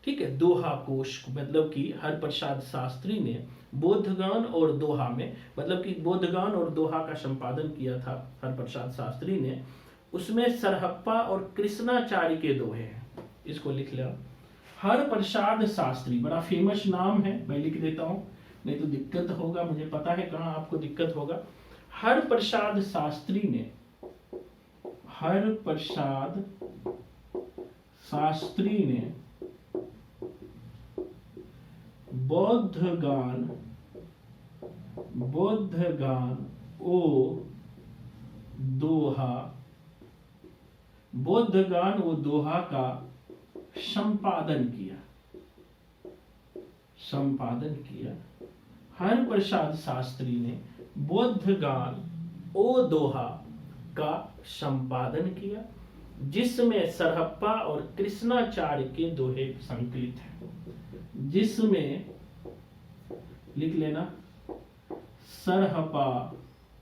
ठीक है, दोहा कोश मतलब कि हरप्रसाद शास्त्री ने बोधगान और दोहा में, मतलब कि बोधगान और दोहा का संपादन किया था हरप्रसाद शास्त्री ने। उसमें सरहप्पा और कृष्णाचार्य के दोहे हैं। इसको लिख लिया, हरप्रसाद शास्त्री, बड़ा फेमस नाम है, मैं लिख देता हूं नहीं तो दिक्कत होगा, मुझे पता है कहां आपको दिक्कत होगा। हरप्रसाद शास्त्री ने, हरप्रसाद शास्त्री ने बौद्धगान ओ दोहा, बौद्धगान ओ दोहा का संपादन किया। संपादन किया। हरप्रसाद शास्त्री ने बौद्ध गान ओ दोहा का संपादन किया, जिसमें सरहप्पा और कृष्णाचार्य के दोहे संकलित हैं। जिसमें लिख लेना, सरहप्पा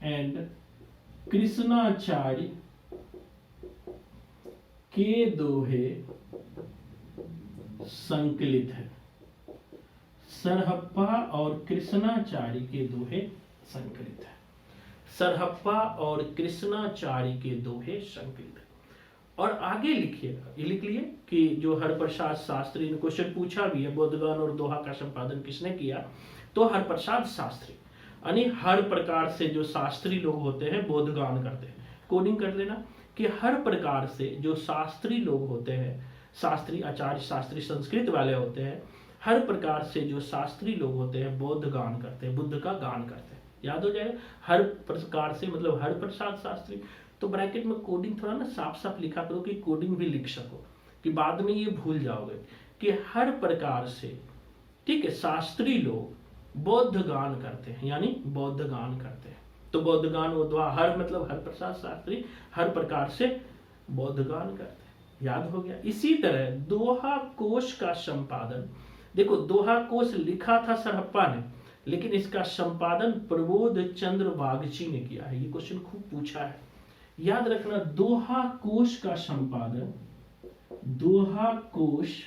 एंड कृष्णाचार्य के दोहे संकलित है। सरहप्पा और कृष्णाचार्य के दोहे संकलित है। सरहप्पा और कृष्णाचार्य के दोहे संकलित है। और आगे लिखिएगा, ये लिख लिए कि जो हरप्रसाद शास्त्री ने क्वेश्चन पूछा भी है, बौद्धगान और दोहा का संपादन किसने किया, तो हरप्रसाद शास्त्री। यानी हर प्रकार से जो शास्त्री लोग होते हैं बौद्धगान करते हैं। कोडिंग कर लेना कि हर प्रकार से जो शास्त्री लोग होते हैं, शास्त्री आचार्य शास्त्री संस्कृत वाले होते हैं, हर प्रकार से जो शास्त्री लोग होते हैं बौद्ध गान करते हैं, बुद्ध का गान करते हैं। याद हो जाएगा, हर प्रकार से मतलब हर प्रसाद शास्त्री। तो ब्रैकेट में कोडिंग थोड़ा ना साफ साफ लिखा करो कि कोडिंग भी लिख सको, कि बाद में ये भूल जाओगे कि हर प्रकार से, ठीक है, शास्त्री लोग बौद्ध गान करते हैं, यानी बौद्ध गान करते हैं। तो बौद्ध गान वो दोहा, हर मतलब हर प्रसाद शास्त्री हर प्रकार से बौद्ध गान करते हैं। याद हो गया। इसी तरह दोहा कोश का संपादन, देखो दोहा कोश लिखा था सरहप्पा ने, लेकिन इसका संपादन प्रबोध चंद्र बागची ने किया है। ये क्वेश्चन खूब पूछा है, याद रखना। दोहा कोश का संपादन, दोहा कोश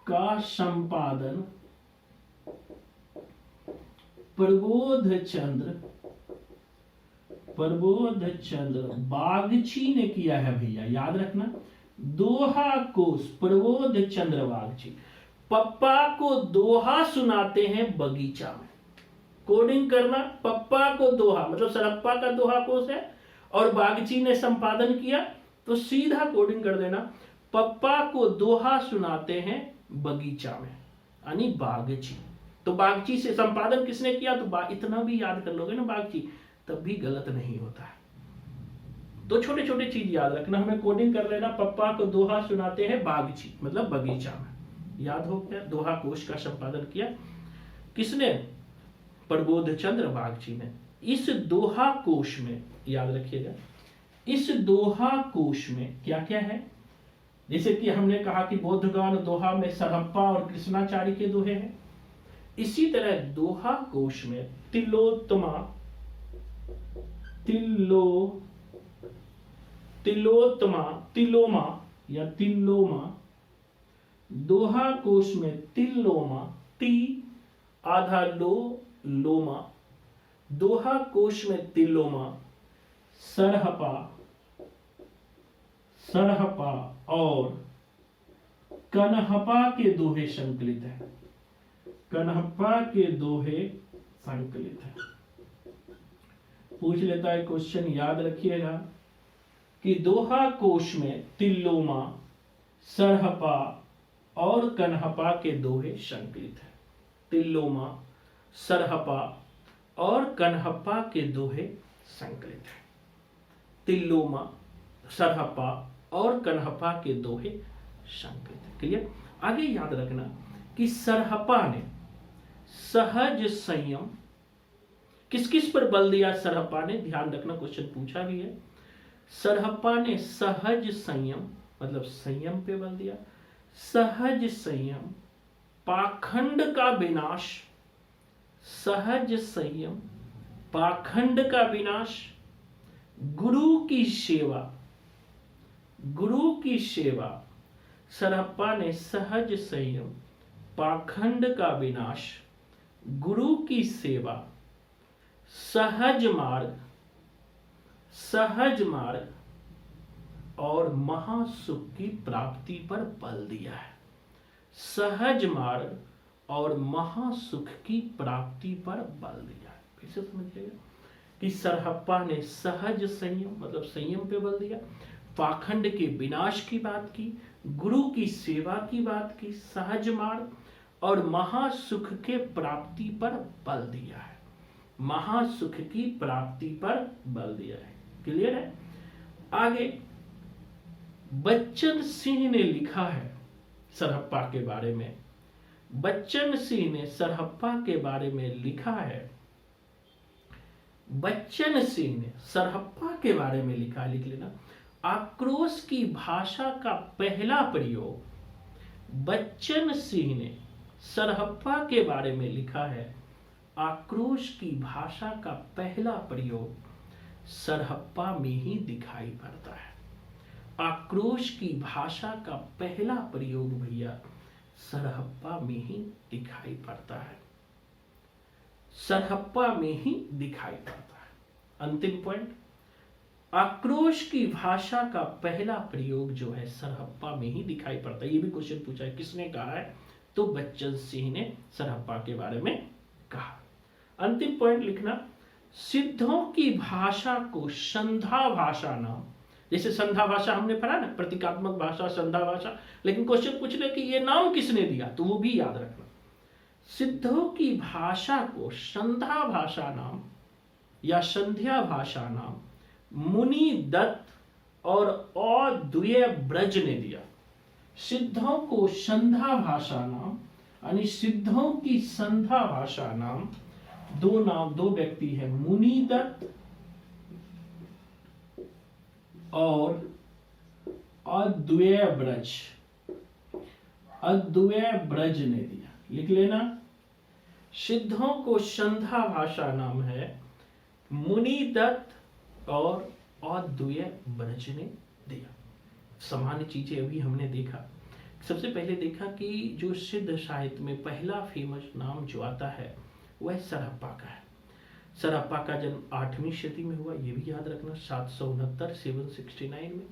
का संपादन प्रबोध चंद्र बागची ने किया है भैया, याद रखना। दोहा कोश प्रबोध चंद्र बागची। पप्पा को दोहा सुनाते हैं बगीचा में। कोडिंग करना, पप्पा को दोहा मतलब सरहप्पा का दोहा कोश है और बागची ने संपादन किया, तो सीधा कोडिंग कर देना, पप्पा को दोहा सुनाते हैं बगीचा में, यानी बागची। तो बागची से संपादन किसने किया, तो इतना भी याद कर लोगे ना बागची, तब भी गलत नहीं होता है। तो छोटे छोटे चीज याद रखना, हमें कोडिंग कर लेना, पप्पा को दोहा सुनाते हैं बागची मतलब बगीचा में। याद हो गया। दोहा कोश का संपादन किया किसने, प्रबोध चंद्र बागची ने। इस दोहा कोश में याद रखिएगा, इस दोहा कोश में क्या क्या है, जैसे कि हमने कहा कि बौद्धगान दोहा में सरहप्पा और कृष्णाचार्य के दोहे हैं। इसी तरह दोहा कोश में तिलोत्तमा तिलोमा या तिल्लोमा, दोहा कोश में तिल्लोमा, ती आधा लो लोमा, दोहा कोश में तिल्लोमा, सरहपा और कनहपा के दोहे संकलित है। कनहपा के दोहे संकलित है। पूछ लेता है क्वेश्चन, याद रखिएगा कि दोहा कोश में तिल्लोमा, सरहपा और कनहपा के दोहे संकलित है। तिल्लोमा, सरहपा और कनहपा के दोहे संकलित है। तिल्लोमा, सरहपा और कनहपा के दोहे संकलित है। क्लियर। आगे याद रखना कि सरहपा ने सहज संयम, किस किस पर बल दिया सरहपा ने, ध्यान रखना क्वेश्चन पूछा भी है। सरहपा ने सहज संयम मतलब संयम पे बल दिया। सहज संयम, पाखंड का विनाश, सहज संयम, पाखंड का विनाश, गुरु की सेवा, गुरु की सेवा। सरहप्पा ने सहज संयम, पाखंड का विनाश, गुरु की सेवा, सहज मार्ग और महासुख की प्राप्ति पर बल दिया है। सहज मार्ग और महासुख की प्राप्ति पर बल दिया है। फिर से समझिएगा कि सरहप्पा ने सहज संयम मतलब संयम पे बल दिया, पाखंड के विनाश की बात की, गुरु की सेवा की बात की, सहज मार्ग और महासुख के प्राप्ति पर बल दिया है। महासुख की प्राप्ति पर बल दिया है। क्लियर है। आगे बच्चन सिंह ने लिखा है सरहप्पा के बारे में, बच्चन सिंह ने सरहप्पा के बारे में लिखा है। बच्चन सिंह ने सरहप्पा के बारे में लिखा है, लिख लेना। आक्रोश की भाषा का पहला प्रयोग। बच्चन सिंह ने सरहप्पा के बारे में लिखा है। आक्रोश की भाषा का पहला प्रयोग सरहप्पा में ही दिखाई पड़ता है। आक्रोश की भाषा का पहला प्रयोग भैया सरहप्पा में ही दिखाई पड़ता है। सरहप्पा में ही दिखाई पड़ता है। अंतिम पॉइंट, आक्रोश की भाषा का पहला प्रयोग जो है सरहप्पा में ही दिखाई पड़ता है। ये भी क्वेश्चन पूछा है, किसने कहा है? तो बच्चन सिंह ने सरहप्पा के बारे में कहा। अंतिम पॉइंट लिखना, सिद्धों की भाषा को संधा भाषा नाम। जैसे संधा भाषा हमने पढ़ा ना, प्रतीकात्मक भाषा, संधा भाषा, लेकिन क्वेश्चन पूछ ले कि ये नाम किसने दिया, तो वो भी याद रखना। सिद्धों की भाषा को संधा भाषा नाम या संध्या भाषा नाम मुनि दत्त और अद्वैय ब्रज ने दिया। सिद्धों को संधा भाषा नाम यानी सिद्धों की संधा भाषा नाम, दो व्यक्ति है, मुनि दत्त और अद्वैय ब्रज ने दिया। लिख लेना, सिद्धों को संधा भाषा नाम है मुनि दत्त और अद्वैय ब्रज ने दिया। सामान्य चीजें अभी हमने देखा। सबसे पहले देखा कि जो सिद्ध साहित्य में पहला फेमस नाम जो आता है वह सरहप्पा का है। सरहप्पा का जन्म 8वीं सदी में हुआ, ये भी याद रखना, 769 में।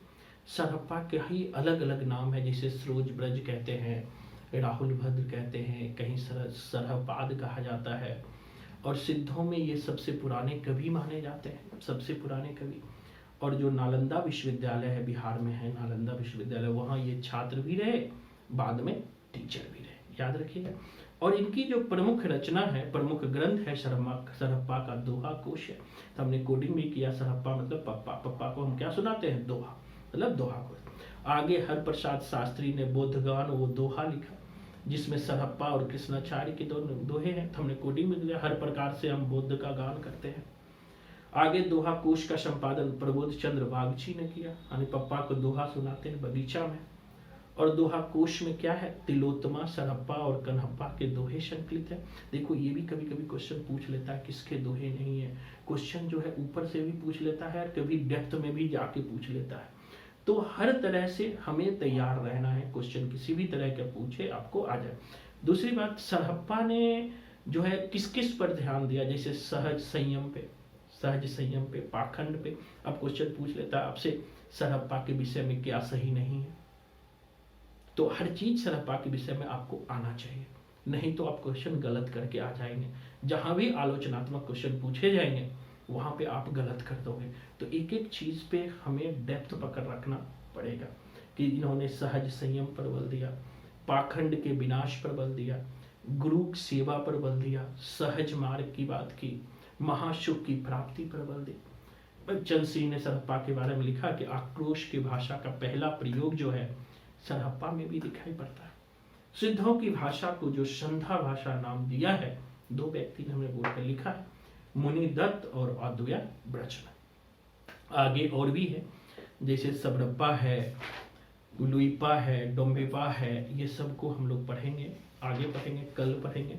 सरहप्पा के ही अलग अलग नाम है, जैसे सरोज ब्रज कहते हैं, राहुल भद्र कहते हैं, कहीं सरहपाद कहा जाता है। और सिद्धों में ये सबसे पुराने कवि माने जाते हैं, सबसे पुराने कवि। और जो नालंदा विश्वविद्यालय है, बिहार में है नालंदा विश्वविद्यालय, वहाँ ये छात्र भी रहे, बाद में टीचर भी रहे, याद रखिएगा। और इनकी जो प्रमुख रचना है, प्रमुख ग्रंथ है सरहप्पा का दोहा कोश है। तो हमने कोडिंग भी किया, सरहप्पा मतलब पप्पा, पप्पा को हम क्या सुनाते हैं? दोहा, मतलब दोहा कोश। आगे हरप्रसाद शास्त्री ने बोधगान वो दोहा लिखा, जिसमें सरहप्पा और कृष्णाचार्य के दोहे हैं। तो हमने कोडिंग में दिया, हर प्रकार से हम बोध का गान करते हैं। आगे दोहा कोश का संपादन प्रबोध चंद्र बागची ने किया, यानी पप्पा को दोहा सुनाते हैं बगीचा में। और दोहा कोश में क्या है? तिलोत्तमा, सरहप्पा और कन्हप्पा के दोहे संकलित है। देखो ये भी कभी कभी क्वेश्चन पूछ लेता है किसके दोहे नहीं है। क्वेश्चन जो है ऊपर से भी पूछ लेता है और कभी डेप्थ में भी जाके पूछ लेता है। तो हर तरह से हमें तैयार रहना है, क्वेश्चन किसी भी तरह का पूछे आपको आ जाए। दूसरी बात, सरहप्पा ने जो है किस किस पर ध्यान दिया, जैसे सहज संयम पे, पाखंड पे। अब क्वेश्चन पूछ लेता है आपसे सरहप्पा के विषय में क्या सही नहीं है, तो हर चीज सरहप्पा के विषय में आपको आना चाहिए, नहीं तो आप क्वेश्चन गलत करके आ जाएंगे। जहां भी आलोचनात्मक क्वेश्चन पूछे जाएंगे वहां पे आप गलत कर दोगे। तो एक एक चीज पे हमें डेप्थ पकड़ रखना पड़ेगा कि इन्होंने सहज संयम पर बल दिया, पाखंड के विनाश पर बल दिया, गुरु सेवा पर बल दिया, सहज मार्ग की बात की, महासुख की प्राप्ति पर बल दी। बच्चन सिंह ने सरहप्पा के बारे में लिखा कि आक्रोश की भाषा का पहला प्रयोग जो है सरहप्पा में भी दिखाई पड़ता है। सिद्धों की भाषा को जो संधा भाषा नाम दिया है, दो व्यक्ति ने हमें बोलकर लिखा है, मुनि दत्त और अद्वैय ब्रज। आगे और भी है, जैसे सबरप्पा है, लुइपा है, डोम्बेपा है, ये सब को हम लोग पढ़ेंगे, आगे पढ़ेंगे, कल पढ़ेंगे।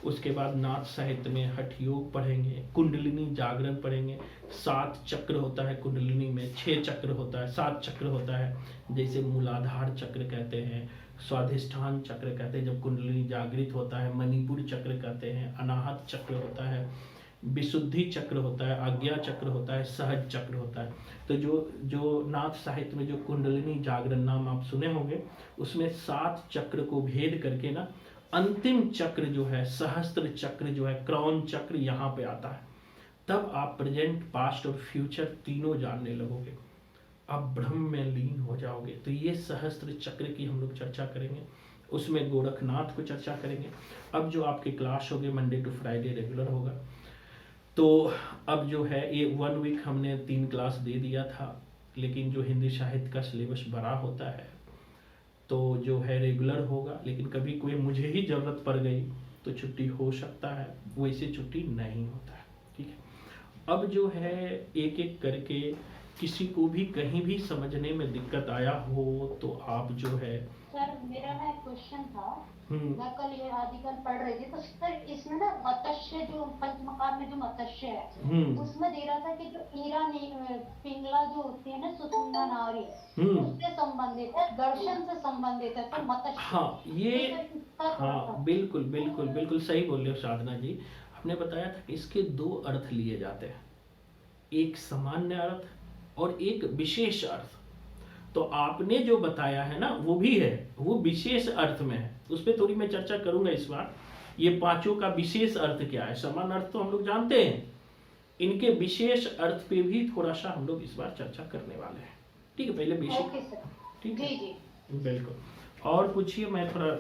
उसके बाद नाथ साहित्य में हठ योग पढ़ेंगे, कुंडलिनी जागरण पढ़ेंगे। 7 चक्र होता है कुंडलिनी में, 6 चक्र होता है, 7 चक्र होता है, जैसे मूलाधार चक्र कहते हैं, स्वाधिष्ठान चक्र कहते हैं जब कुंडलिनी जागृत होता है, मणिपुर चक्र कहते हैं, अनाहत चक्र होता है, विशुद्धि चक्र होता है, आज्ञा चक्र होता है, सहज चक्र होता है। तो जो नाथ साहित्य में जो कुंडलिनी जागरण नाम आप सुने होंगे, उसमें 7 चक्र को भेद करके ना अंतिम चक्र जो है, सहस्त्र चक्र जो है, क्राउन चक्र यहाँ पे आता है। तब आप प्रेजेंट, पास्ट और फ्यूचर तीनों जानने लगोगे, आप ब्रह्म में लीन हो जाओगे। तो ये सहस्त्र चक्र की हम लोग चर्चा करेंगे, उसमें गोरखनाथ को चर्चा करेंगे। अब जो आपके क्लास होंगे मंडे टू फ्राइडे रेगुलर होगा, तो अब जो है ये 1 वीक हमने 3 क्लास दे दिया था, लेकिन जो हिंदी साहित्य का सिलेबस बड़ा होता है तो जो है रेगुलर होगा, लेकिन कभी कोई मुझे ही जरूरत पड़ गई तो छुट्टी हो सकता है, वैसे छुट्टी नहीं होता है। ठीक है, अब जो है एक एक करके किसी को भी कहीं भी समझने में दिक्कत आया हो तो आप जो है। सर मेरा ना एक क्वेश्चन था, मैं कल ये आर्टिकल पढ़ रही थी, तो सर इसमें ना मत्स्य जो पंचमकाल में जो मत्स्य है उसमें दे रहा था कि जो ईरा पिंगला जो होती है ना सुषुम्ना नाड़ी उससे संबंधित है, दर्शन से संबंधित है, तो मत्स्य। हाँ ये हाँ बिल्कुल बिल्कुल बिल्कुल सही बोल रहे हो साधना जी। आपने बताया था कि इसके दो अर्थ लिए जाते हैं, एक सामान्य अर्थ और एक विशेष अर्थ। तो आपने जो बताया है ना वो भी है, वो विशेष अर्थ में है, उस पर थोड़ी मैं चर्चा करूंगा इस बार। ये पांचों का विशेष अर्थ क्या है, सामान्य अर्थ तो हम लोग जानते हैं, इनके विशेष अर्थ पे भी थोड़ा सा हम लोग इस बार चर्चा करने वाले हैं। ठीक है, पहले बेसिक। ठीक है, बिल्कुल। और पूछिए, मैं थोड़ा